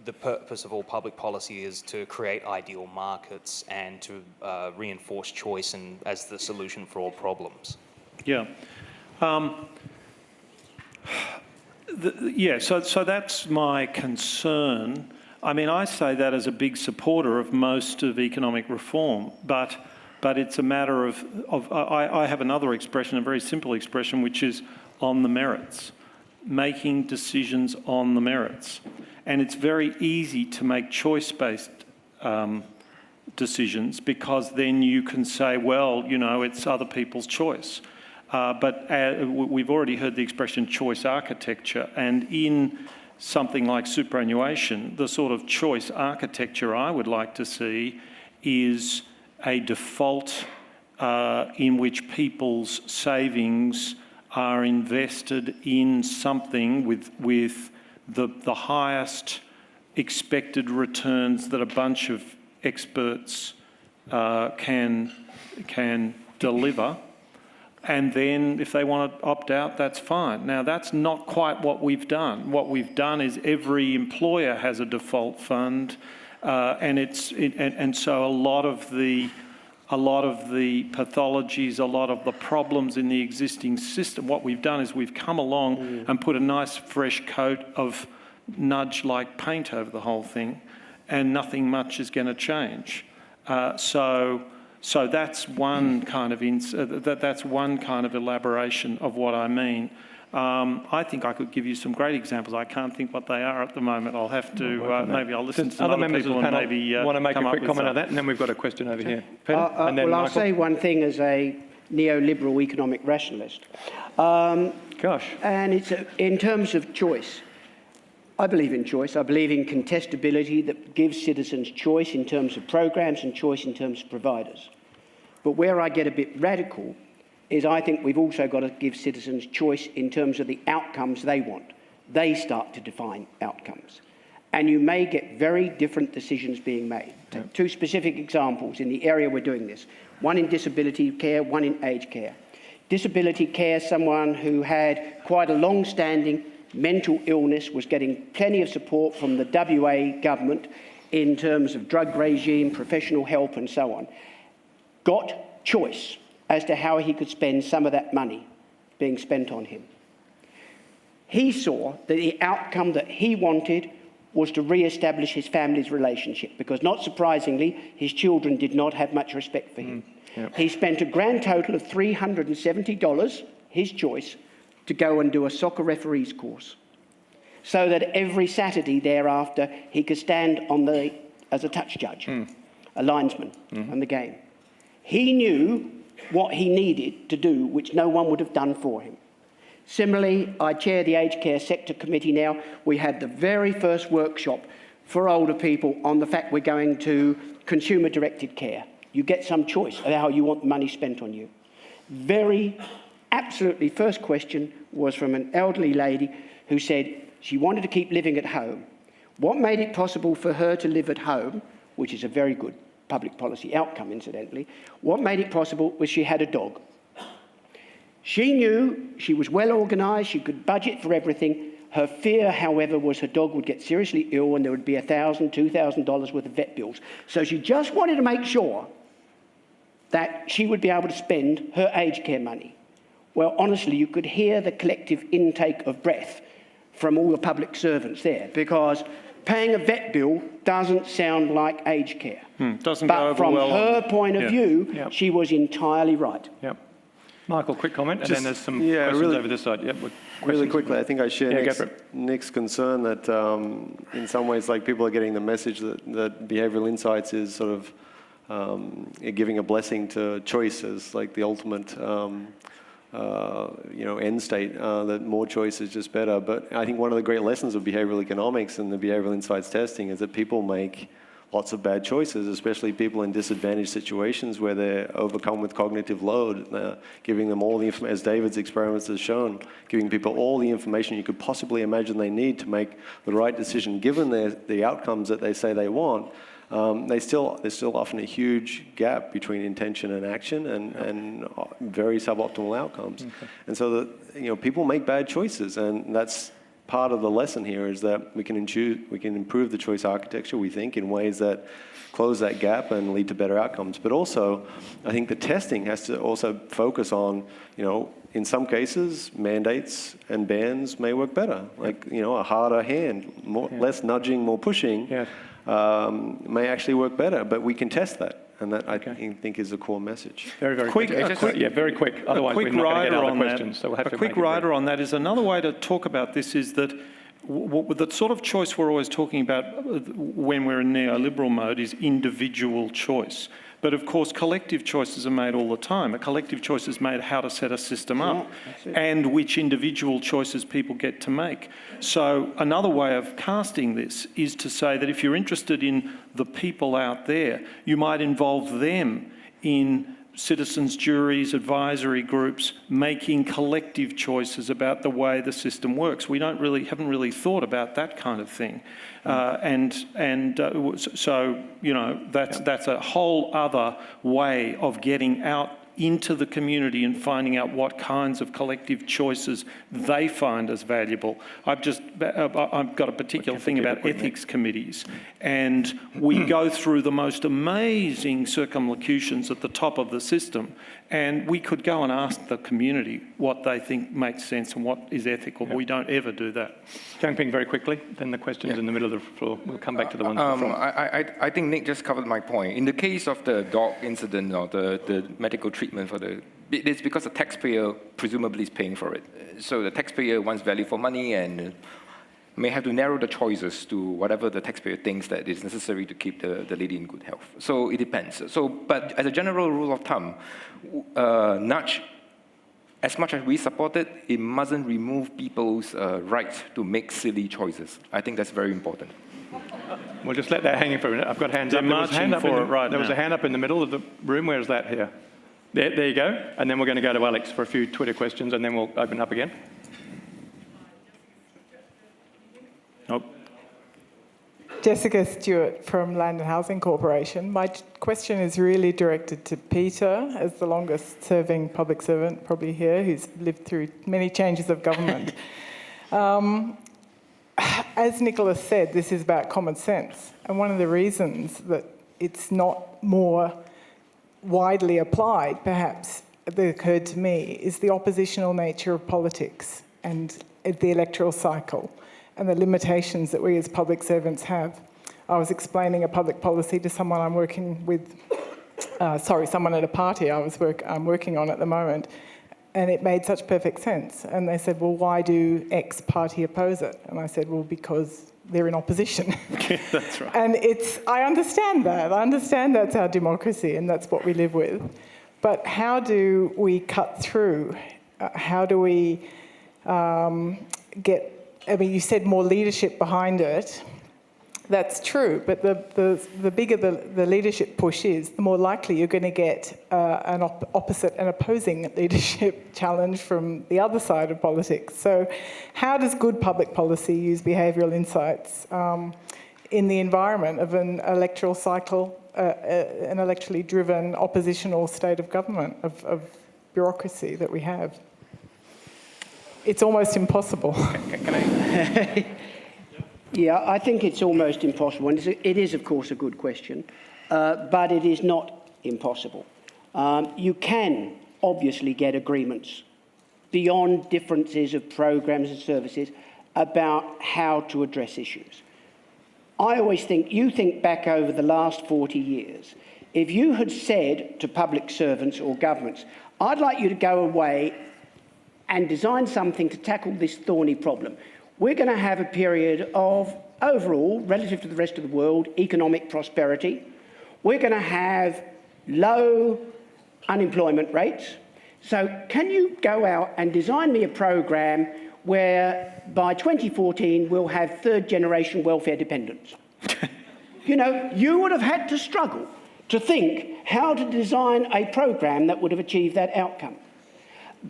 the purpose of all public policy is to create ideal markets and to reinforce choice as the solution for all problems. Yeah. So that's my concern. I mean, I say that as a big supporter of most of economic reform, but it's a matter of I have another expression, a very simple expression, which is on the merits, making decisions on the merits. And it's very easy to make choice-based decisions because then you can say, well, you know, it's other people's choice. But we've already heard the expression choice architecture, and in something like superannuation, the sort of choice architecture I would like to see is a default in which people's savings are invested in something with the highest expected returns that a bunch of experts can deliver. And then if they want to opt out, that's fine. Now, that's not quite what we've done. What we've done is every employer has a default fund, and so a lot of the pathologies, a lot of the problems in the existing system, what we've done is we've come along and put a nice fresh coat of nudge-like paint over the whole thing, and nothing much is going to change. So that's one kind of that's one kind of elaboration of what I mean. I think I could give you some great examples. I can't think what they are at the moment. I'll have to maybe I'll listen to some other members people of the panel and maybe want to make a quick comment some. on that, and then we've got a question over here. Peter, and then I'll say one thing as a neoliberal economic rationalist. And it's in terms of choice. I believe in choice. I believe in contestability that gives citizens choice in terms of programs and choice in terms of providers. But where I get a bit radical is I think we've also got to give citizens choice in terms of the outcomes they want. They start to define outcomes. And you may get very different decisions being made. Take two specific examples in the area we're doing this. One in disability care, one in aged care. Disability care, someone who had quite a long-standing mental illness was getting plenty of support from the WA government in terms of drug regime, professional help and so on. Got choice as to how he could spend some of that money being spent on him. He saw that the outcome that he wanted was to re-establish his family's relationship because, not surprisingly, his children did not have much respect for him. He spent a grand total of $370, his choice, to go and do a soccer referees course so that every Saturday thereafter he could stand as a touch judge, a linesman on the game. He knew what he needed to do, which no one would have done for him. Similarly, I chair the Aged Care Sector Committee now. We had the very first workshop for older people on the fact we're going to consumer-directed care. You get some choice of how you want the money spent on you. Absolutely first question was from an elderly lady who said she wanted to keep living at home. What made it possible for her to live at home, which is a very good public policy outcome, incidentally, what made it possible was she had a dog. She knew she was well organised, she could budget for everything. Her fear, however, was her dog would get seriously ill and there would be $1,000, $2,000 worth of vet bills. So she just wanted to make sure that she would be able to spend her aged care money. Well, honestly, you could hear the collective intake of breath from all the public servants there because paying a vet bill doesn't sound like aged care. Doesn't but go over from well her point of view, she was entirely right. Michael, quick comment, and then there's some questions over this side. Really quickly, I think I share Nick's concern that in some ways, like, people are getting the message that behavioural insights is sort of giving a blessing to choice as like the ultimate end state, that more choice is just better. But I think one of the great lessons of behavioural economics and the behavioural insights testing is that people make lots of bad choices, especially people in disadvantaged situations where they're overcome with cognitive load, giving them all the information, as David's experiments has shown, giving people all the information you could possibly imagine they need to make the right decision given the outcomes that they say they want. There's still often a huge gap between intention and action, and very suboptimal outcomes. Okay. And so people make bad choices, and that's part of the lesson here, is that we can improve the choice architecture, we think, in ways that close that gap and lead to better outcomes. But also, I think the testing has to also focus on, in some cases, mandates and bans may work better. Like, a harder hand, less nudging, more pushing, may actually work better. But we can test that. And that, I think, is the core message. Very quick. Very quick. Otherwise, we're not going to get other questions. So we'll have a quick rider on that is another way to talk about this is that the sort of choice we're always talking about when we're in neoliberal mode is individual choice. But of course, collective choices are made all the time. A collective choice is made how to set a system up and which individual choices people get to make. So another way of casting this is to say that if you're interested in the people out there, you might involve them in citizens' juries, advisory groups, making collective choices about the way the system works. We haven't really thought about that kind of thing. So that's a whole other way of getting out into the community and finding out what kinds of collective choices they find as valuable. I've got a particular thing about ethics committees, and we go through the most amazing circumlocutions at the top of the system, and we could go and ask the community what they think makes sense and what is ethical. We don't ever do that. Jang Ping, very quickly, then the questions in the middle of the floor. We'll come back to the ones in the front. I think Nick just covered my point. In the case of the dog incident or the medical treatment it's because the taxpayer presumably is paying for it. So the taxpayer wants value for money and may have to narrow the choices to whatever the taxpayer thinks that is necessary to keep the lady in good health. So it depends. But as a general rule of thumb, nudge, as much as we support it, it mustn't remove people's right to make silly choices. I think that's very important. We'll just let that hang for a minute. I've got hands up. There was a hand up in the middle of the room. Where is that here? There you go. And then we're going to go to Alex for a few Twitter questions, and then we'll open up again. Nope. Jessica Stewart from Land and Housing Corporation. My question is really directed to Peter, as the longest-serving public servant probably here, who's lived through many changes of government. As Nicholas said, this is about common sense. And one of the reasons that it's not more widely applied, perhaps, that occurred to me, is the oppositional nature of politics and the electoral cycle and the limitations that we as public servants have. I was explaining a public policy to someone I'm working with, someone at a party I'm working on at the moment, and it made such perfect sense. And they said, well, why do X party oppose it? And I said, well, because they're in opposition. Yeah, that's right. And I understand that. I understand that's our democracy and that's what we live with. But how do we cut through? How do we you said more leadership behind it. That's true, but the bigger the leadership push is, the more likely you're going to get an opposite and opposing leadership challenge from the other side of politics. So how does good public policy use behavioural insights in the environment of an electoral cycle, an electorally driven oppositional state of government, of bureaucracy that we have? It's almost impossible. Can I... Yeah, I think it's almost impossible. And it is, of course, a good question, but it is not impossible. You can obviously get agreements beyond differences of programs and services about how to address issues. I always think, you think back over the last 40 years, if you had said to public servants or governments, I'd like you to go away and design something to tackle this thorny problem, we're going to have a period of, overall, relative to the rest of the world, economic prosperity. We're going to have low unemployment rates. So can you go out and design me a program where by 2014 we'll have third-generation welfare dependence? You know, you would have had to struggle to think how to design a program that would have achieved that outcome.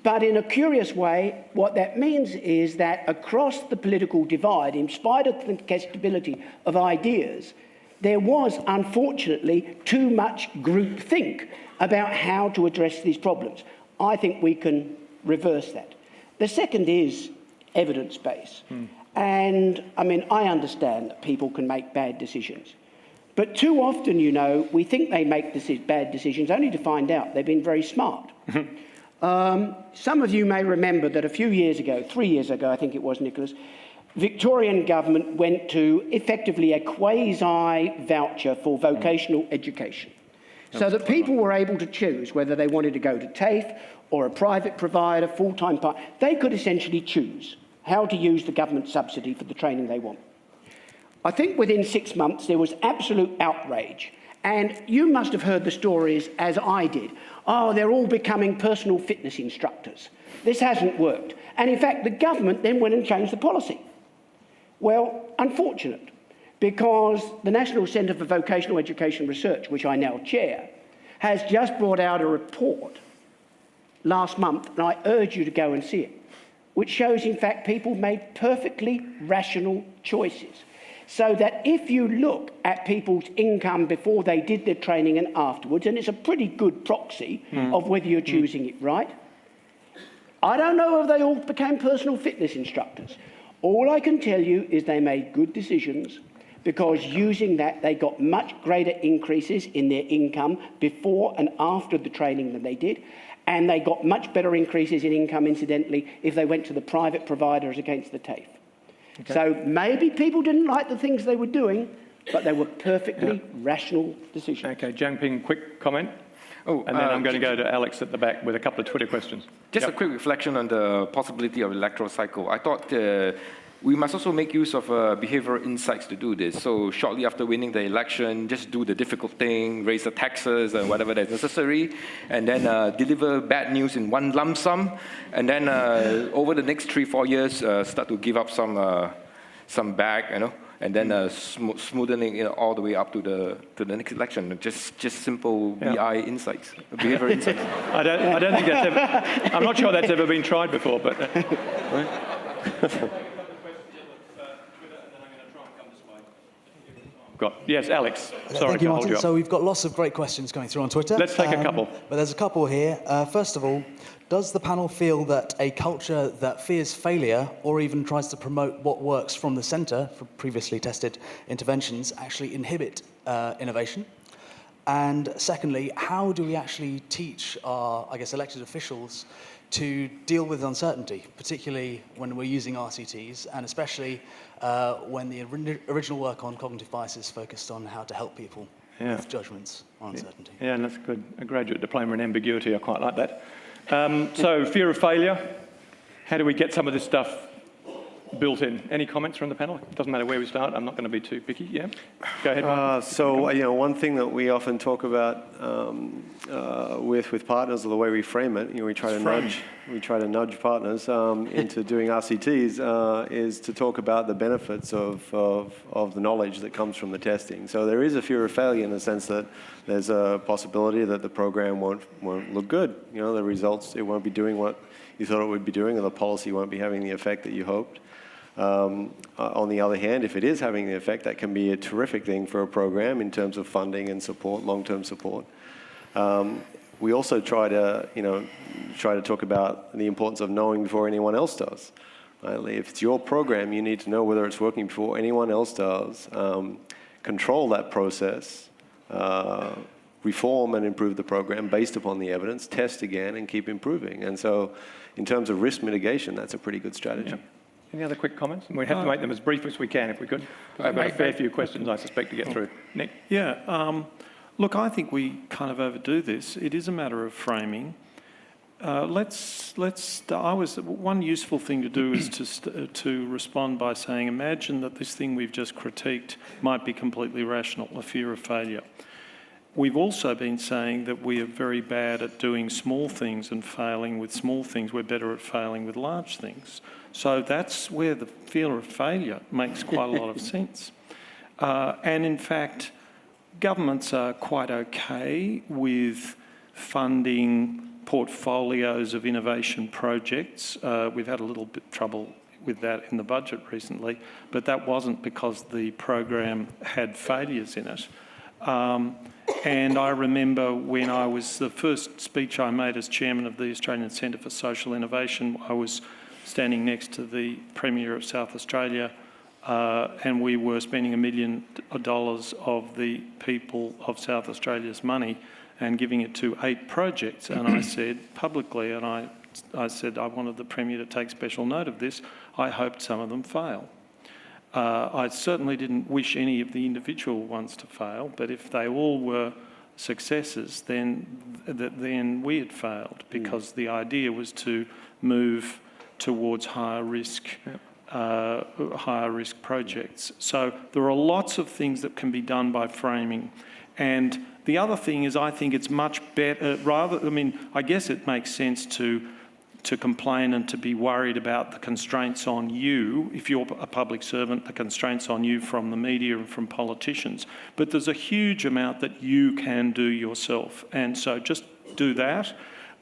But in a curious way, what that means is that across the political divide, in spite of the contestability of ideas, there was, unfortunately, too much groupthink about how to address these problems. I think we can reverse that. The second is evidence-based. And, I mean, I understand that people can make bad decisions. But too often, you know, we think they make bad decisions only to find out they've been very smart. Some of you may remember that a few years ago, 3 years ago, I think it was, Nicholas, Victorian government went to effectively a quasi-voucher for vocational education. So that people were able to choose whether they wanted to go to TAFE or a private provider, full-time part. They could essentially choose how to use the government subsidy for the training they want. I think within 6 months there was absolute outrage. And you must have heard the stories as I did. Oh, they're all becoming personal fitness instructors. This hasn't worked. And in fact, the government then went and changed the policy. Well, unfortunate, because the National Centre for Vocational Education Research, which I now chair, has just brought out a report last month, and I urge you to go and see it, which shows, in fact, people made perfectly rational choices. So that if you look at people's income before they did their training and afterwards, and it's a pretty good proxy of whether you're choosing it right, I don't know if they all became personal fitness instructors. All I can tell you is they made good decisions, because using that, they got much greater increases in their income before and after the training than they did. And they got much better increases in income, incidentally, if they went to the private providers against the TAFE. Okay. So maybe people didn't like the things they were doing, but they were perfectly rational decisions. Okay, Jang Ping, quick comment. And then I'm going to go to Alex at the back with a couple of Twitter questions. Just a quick reflection on the possibility of electoral cycle. I thought we must also make use of behavioral insights to do this. So shortly after winning the election, just do the difficult thing, raise the taxes and whatever that's necessary, and then deliver bad news in one lump sum, and then over the next 3-4 years, start to give up some back, you know, and then smoothing it all the way up to the next election. Just simple BI insights, behavioral insights. I don't think that's ever. I'm not sure that's ever been tried before, but. Yes, Alex. Sorry Thank you, to hold you up. So we've got lots of great questions coming through on Twitter. Let's take a couple. But there's a couple here. First of all, does the panel feel that a culture that fears failure or even tries to promote what works from the centre for previously tested interventions actually inhibit innovation? And secondly, how do we actually teach our, I guess, elected officials to deal with uncertainty, particularly when we're using RCTs, and especially when the original work on cognitive biases focused on how to help people with judgments on uncertainty? Yeah, and that's good. A graduate diploma in ambiguity, I quite like that. So, fear of failure, how do we get some of this stuff built in? Any comments from the panel? It doesn't matter where we start. I'm not going to be too picky. Yeah, go ahead. One thing that we often talk about with partners, or the way we frame it, we try to nudge partners into doing RCTs, is to talk about the benefits of the knowledge that comes from the testing. So there is a fear of failure in the sense that there's a possibility that the program won't look good. You know, the results, it won't be doing what you thought it would be doing, or the policy won't be having the effect that you hoped. On the other hand, if it is having the effect, that can be a terrific thing for a program in terms of funding and support, long-term support. We also try to talk about the importance of knowing before anyone else does. Right? If it's your program, you need to know whether it's working before anyone else does. Control that process. Reform and improve the program based upon the evidence. Test again and keep improving. And so, in terms of risk mitigation, that's a pretty good strategy. Yeah. Any other quick comments? We have to make them as brief as we can, if we could. I've got a fair few questions, I suspect, to get through. Nick? Yeah. Look, I think we kind of overdo this. It is a matter of framing. One useful thing to do is to respond by saying, imagine that this thing we've just critiqued might be completely rational, a fear of failure. We've also been saying that we are very bad at doing small things and failing with small things. We're better at failing with large things. So that's where the fear of failure makes quite a lot of sense. And in fact, governments are quite okay with funding portfolios of innovation projects. We've had a little bit of trouble with that in the budget recently, but that wasn't because the program had failures in it. And I remember when the first speech I made as chairman of the Australian Centre for Social Innovation, I was standing next to the Premier of South Australia, and we were spending $1 million of the people of South Australia's money and giving it to 8 projects. And I said publicly, and I said I wanted the Premier to take special note of this. I hoped some of them fail. I certainly didn't wish any of the individual ones to fail, but if they all were successes, then we had failed, because the idea was to move towards higher risk projects. So there are lots of things that can be done by framing. And the other thing is, I think it's much better, I guess it makes sense to complain and to be worried about the constraints on you, if you're a public servant, the constraints on you from the media and from politicians. But there's a huge amount that you can do yourself. And so just do that.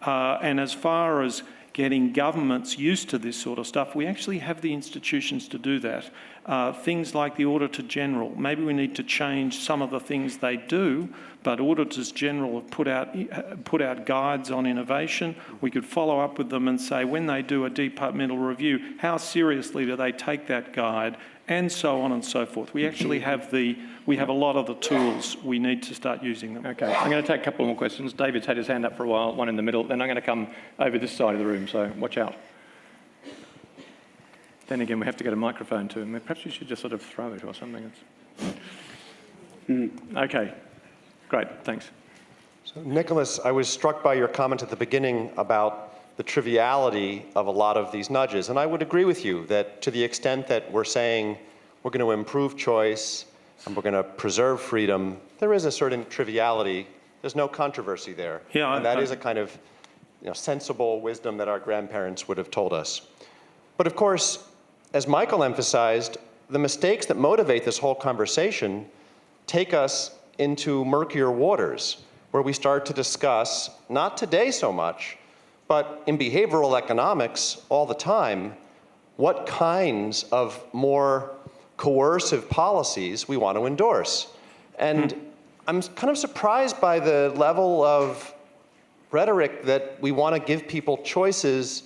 And as far as getting governments used to this sort of stuff, we actually have the institutions to do that. Things like the Auditor General. Maybe we need to change some of the things they do, but Auditors General have put out guides on innovation. We could follow up with them and say, when they do a departmental review, how seriously do they take that guide, and so on and so forth. We actually have a lot of the tools. We need to start using them. Okay, I'm going to take a couple more questions. David's had his hand up for a while, one in the middle. Then I'm going to come over this side of the room, so watch out. Then again, we have to get a microphone to him. Perhaps we should just sort of throw it or something. Okay, great, thanks. So, Nicholas, I was struck by your comment at the beginning about the triviality of a lot of these nudges. And I would agree with you that to the extent that we're saying we're going to improve choice and we're going to preserve freedom, there is a certain triviality. There's no controversy there. Yeah, and that is a kind of sensible wisdom that our grandparents would have told us. But of course, as Michael emphasized, the mistakes that motivate this whole conversation take us into murkier waters, where we start to discuss, not today so much, but in behavioral economics all the time, what kinds of more coercive policies we want to endorse. And I'm kind of surprised by the level of rhetoric that we want to give people choices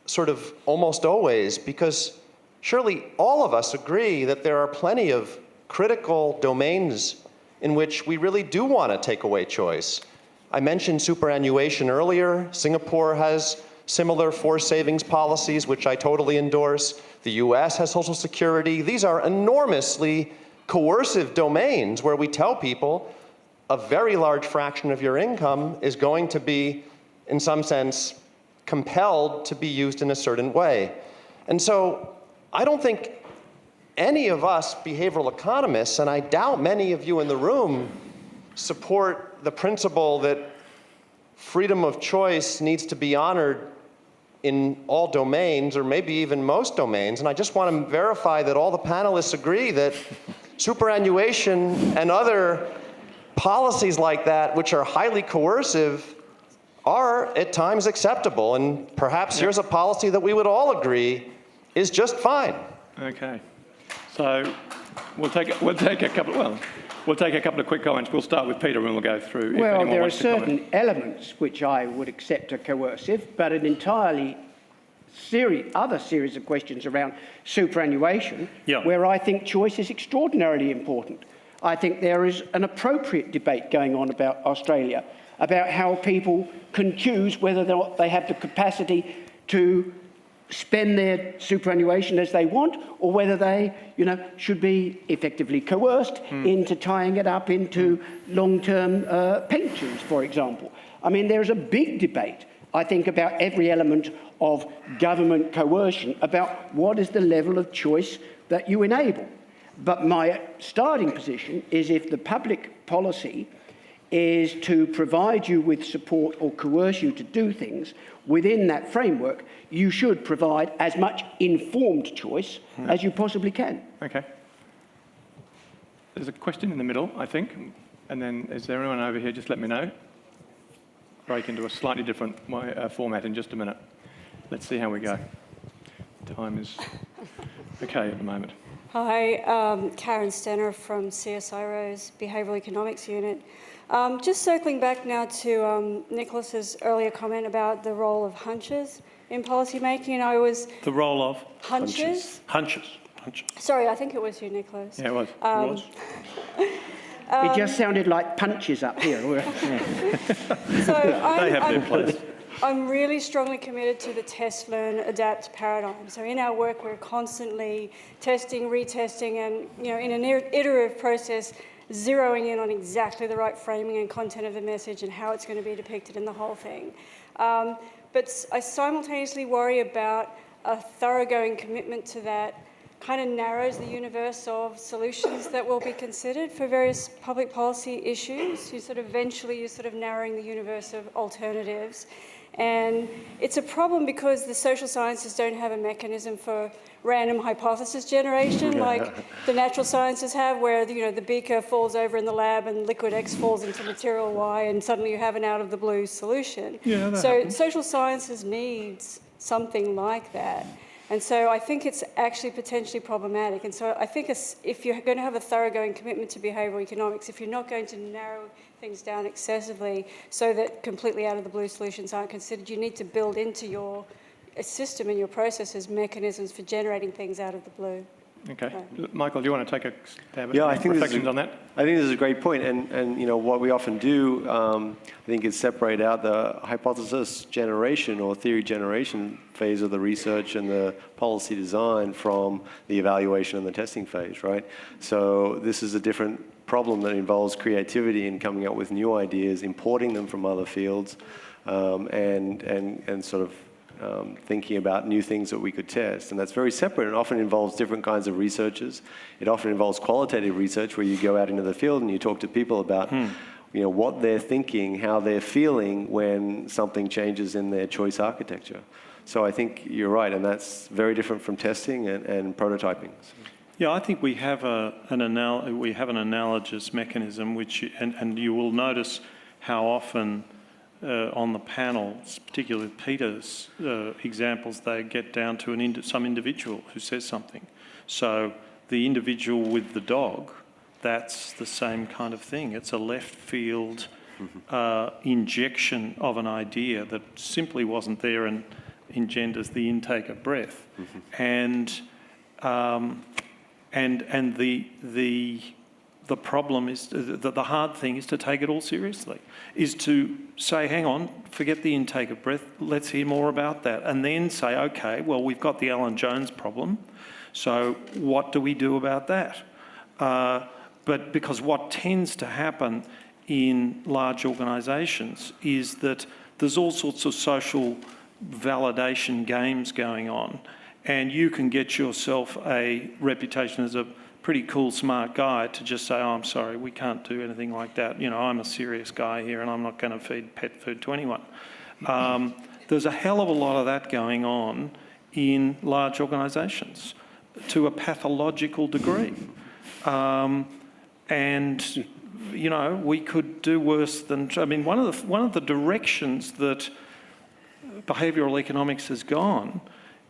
sort of almost always, because surely all of us agree that there are plenty of critical domains in which we really do want to take away choice. I mentioned superannuation earlier. Singapore has similar forced savings policies, which I totally endorse. The US has Social Security. These are enormously coercive domains where we tell people a very large fraction of your income is going to be, in some sense, compelled to be used in a certain way. And so I don't think any of us behavioral economists, and I doubt many of you in the room, support the principle that freedom of choice needs to be honored in all domains, or maybe even most domains. And I just want to verify that all the panelists agree that superannuation and other policies like that, which are highly coercive, are at times acceptable. And perhaps here's a policy that we would all agree is just fine. Okay. So we'll take a couple of quick comments. We'll start with Peter and we'll go through. Well, there are certain elements which I would accept are coercive, but an entirely other series of questions around superannuation, where I think choice is extraordinarily important. I think there is an appropriate debate going on about Australia, about how people can choose whether they have the capacity to spend their superannuation as they want, or whether they, should be effectively coerced into tying it up into long-term pensions, for example. I mean, there's a big debate, I think, about every element of government coercion, about what is the level of choice that you enable. But my starting position is, if the public policy is to provide you with support or coerce you to do things within that framework, you should provide as much informed choice as you possibly can. Okay. There's a question in the middle, I think, and then is there anyone over here? Just let me know. Break into a slightly different format in just a minute. Let's see how we go. Time is okay at the moment. Hi, Karen Stenner from CSIRO's Behavioural Economics Unit. Just circling back now to Nicholas's earlier comment about the role of hunches in policy making. The role of? Hunches. Hunches. Sorry, I think it was you, Nicholas. Yeah, it was. It was. It just sounded like punches up here. So They have their place. I'm really strongly committed to the test, learn, adapt paradigm. So in our work, we're constantly testing, retesting, and in an iterative process, zeroing in on exactly the right framing and content of the message and how it's going to be depicted in the whole thing. But I simultaneously worry about a thoroughgoing commitment to that kind of narrows the universe of solutions that will be considered for various public policy issues. Eventually you're narrowing the universe of alternatives. And it's a problem because the social sciences don't have a mechanism for random hypothesis generation like the natural sciences have, where the beaker falls over in the lab and liquid X falls into material Y and suddenly you have an out-of-the-blue solution. Yeah, so happens. Social sciences needs something like that. And so I think it's actually potentially problematic. And so I think if you're going to have a thoroughgoing commitment to behavioural economics, if you're not going to narrow things down excessively so that completely out-of-the-blue solutions aren't considered, you need to build into your system and your processes mechanisms for generating things out of the blue. Okay. Michael, do you want to take a stab Yeah, I at think reflections on that? I think this is a great point. And what we often do, I think, is separate out the hypothesis generation or theory generation phase of the research and the policy design from the evaluation and the testing phase, right? So this is a different problem that involves creativity and coming up with new ideas, importing them from other fields, and sort of thinking about new things that we could test. And that's very separate and often involves different kinds of researchers. It often involves qualitative research where you go out into the field and you talk to people about what they're thinking, how they're feeling when something changes in their choice architecture. So I think you're right, and that's very different from testing and prototyping. Yeah, I think we have an analogous mechanism, and you will notice how often on the panels, particularly Peter's examples, they get down to some individual who says something. So the individual with the dog, that's the same kind of thing. It's a left field injection of an idea that simply wasn't there and engenders the intake of breath. And the problem is that the hard thing is to take it all seriously, is to say, hang on, forget the intake of breath, let's hear more about that. And then say, okay, well, we've got the Alan Jones problem, so what do we do about that? But because what tends to happen in large organisations is that there's all sorts of social validation games going on, and you can get yourself a reputation as a pretty cool, smart guy to just say, oh, I'm sorry, we can't do anything like that. I'm a serious guy here and I'm not going to feed pet food to anyone. There's a hell of a lot of that going on in large organisations to a pathological degree. And we could do worse than... one of the directions that behavioural economics has gone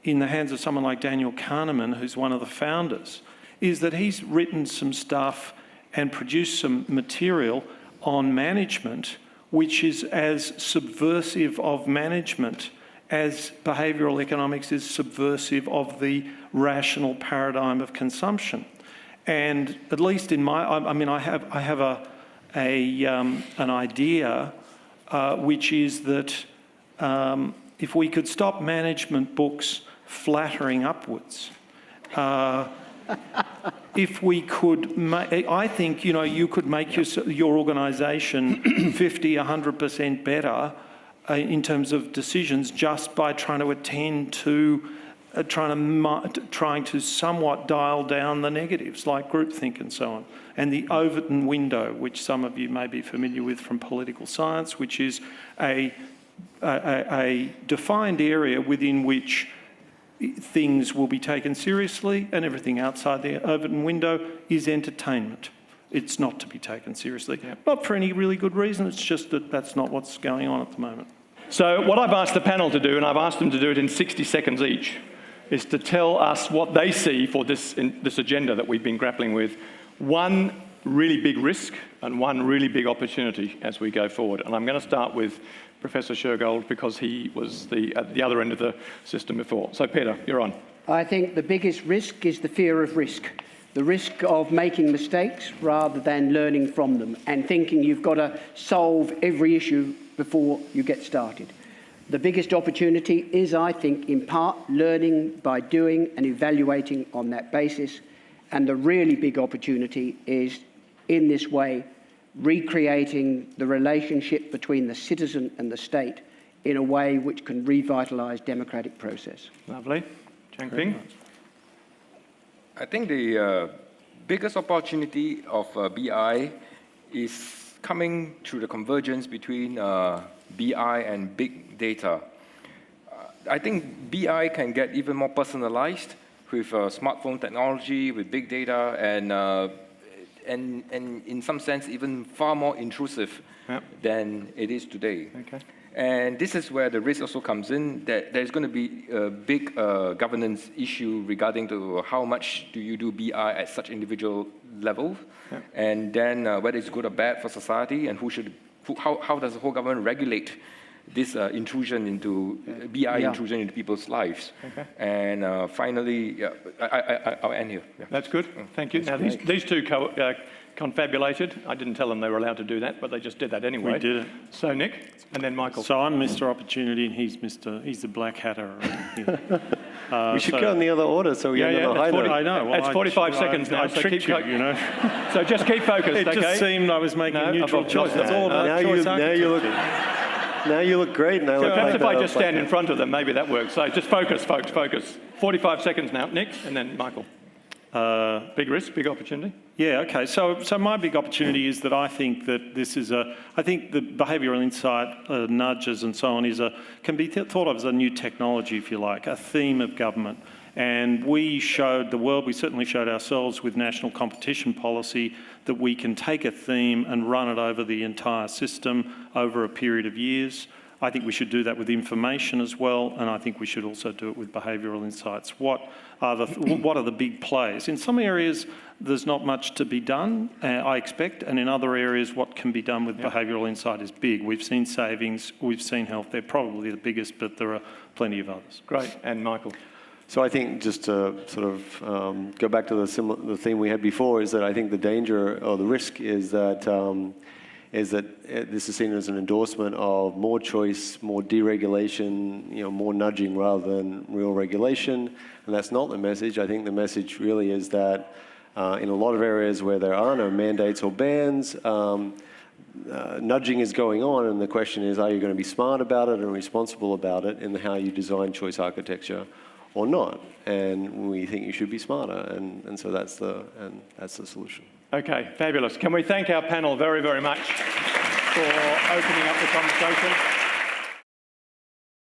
in the hands of someone like Daniel Kahneman, who's one of the founders, is that he's written some stuff and produced some material on management which is as subversive of management as behavioural economics is subversive of the rational paradigm of consumption. And at least in I have an idea which is that if we could stop management books flattering upwards, if we could, I think, you could make your organisation 50, 100% better in terms of decisions just by trying to attend to, trying to somewhat dial down the negatives like groupthink and so on. And the Overton window, which some of you may be familiar with from political science, which is a defined area within which things will be taken seriously and everything outside the Overton window is entertainment. it's not to be taken seriously. Not for any really good reason, it's just that that's not what's going on at the moment. So what I've asked the panel to do, and I've asked them to do it in 60 seconds each, is to tell us what they see for this agenda that we've been grappling with. One really big risk and one really big opportunity as we go forward. And I'm going to start with Professor Shergold because he was at the other end of the system before. So Peter, you're on. I think the biggest risk is the fear of risk. The risk of making mistakes rather than learning from them and thinking you've got to solve every issue before you get started. The biggest opportunity is, I think, in part, learning by doing and evaluating on that basis. And the really big opportunity is, in this way, recreating the relationship between the citizen and the state in a way which can revitalise democratic process. Lovely. Jang. I think the biggest opportunity of BI is coming through the convergence between BI and big data. I think BI can get even more personalized with smartphone technology, with big data, and in some sense even far more intrusive than it is today. Okay. And this is where the risk also comes in, that there's going to be a big governance issue regarding to how much do you do BI at such individual level, and then whether it's good or bad for society, and how does the whole government regulate this intrusion into BI intrusion into people's lives. Okay. And finally, I'll end here. Yeah. That's good. Thank you. Now these two confabulated. I didn't tell them they were allowed to do that, but they just did that anyway. We did it. So Nick, and then Michael. So I'm Mr. Opportunity, and he's the Black Hatter. We should go in the other order, so we end on a high note. I know. Well, it's 45 seconds now, so keep you know. So just keep focused, It just seemed I was making a neutral choice. It's all about choice architecture. Now you look great, and I look perhaps like if I just stand in front of them, maybe that works. So just focus, folks, focus. 45 seconds now, Nick, and then Michael. Big risk, big opportunity? Yeah, okay. So my big opportunity is that I think that this is I think the behavioural insight, nudges and so on, can be thought of as a new technology, if you like, a theme of government. And we showed the world, we certainly showed ourselves with national competition policy, that we can take a theme and run it over the entire system over a period of years. I think we should do that with information as well, and I think we should also do it with behavioural insights. What are the big plays? In some areas, there's not much to be done, I expect, and in other areas, what can be done with behavioural insight is big. We've seen savings, we've seen health. They're probably the biggest, but there are plenty of others. Great. And Michael? So I think just to sort of go back to the theme we had before, is that I think the danger or the risk is that this is seen as an endorsement of more choice, more deregulation, more nudging rather than real regulation, and that's not the message. I think the message really is that in a lot of areas where there are no mandates or bans, nudging is going on, and the question is, are you going to be smart about it and responsible about it in how you design choice architecture or not? And we think you should be smarter, and so that's the solution. Okay, fabulous. Can we thank our panel very, very much for opening up the conversation?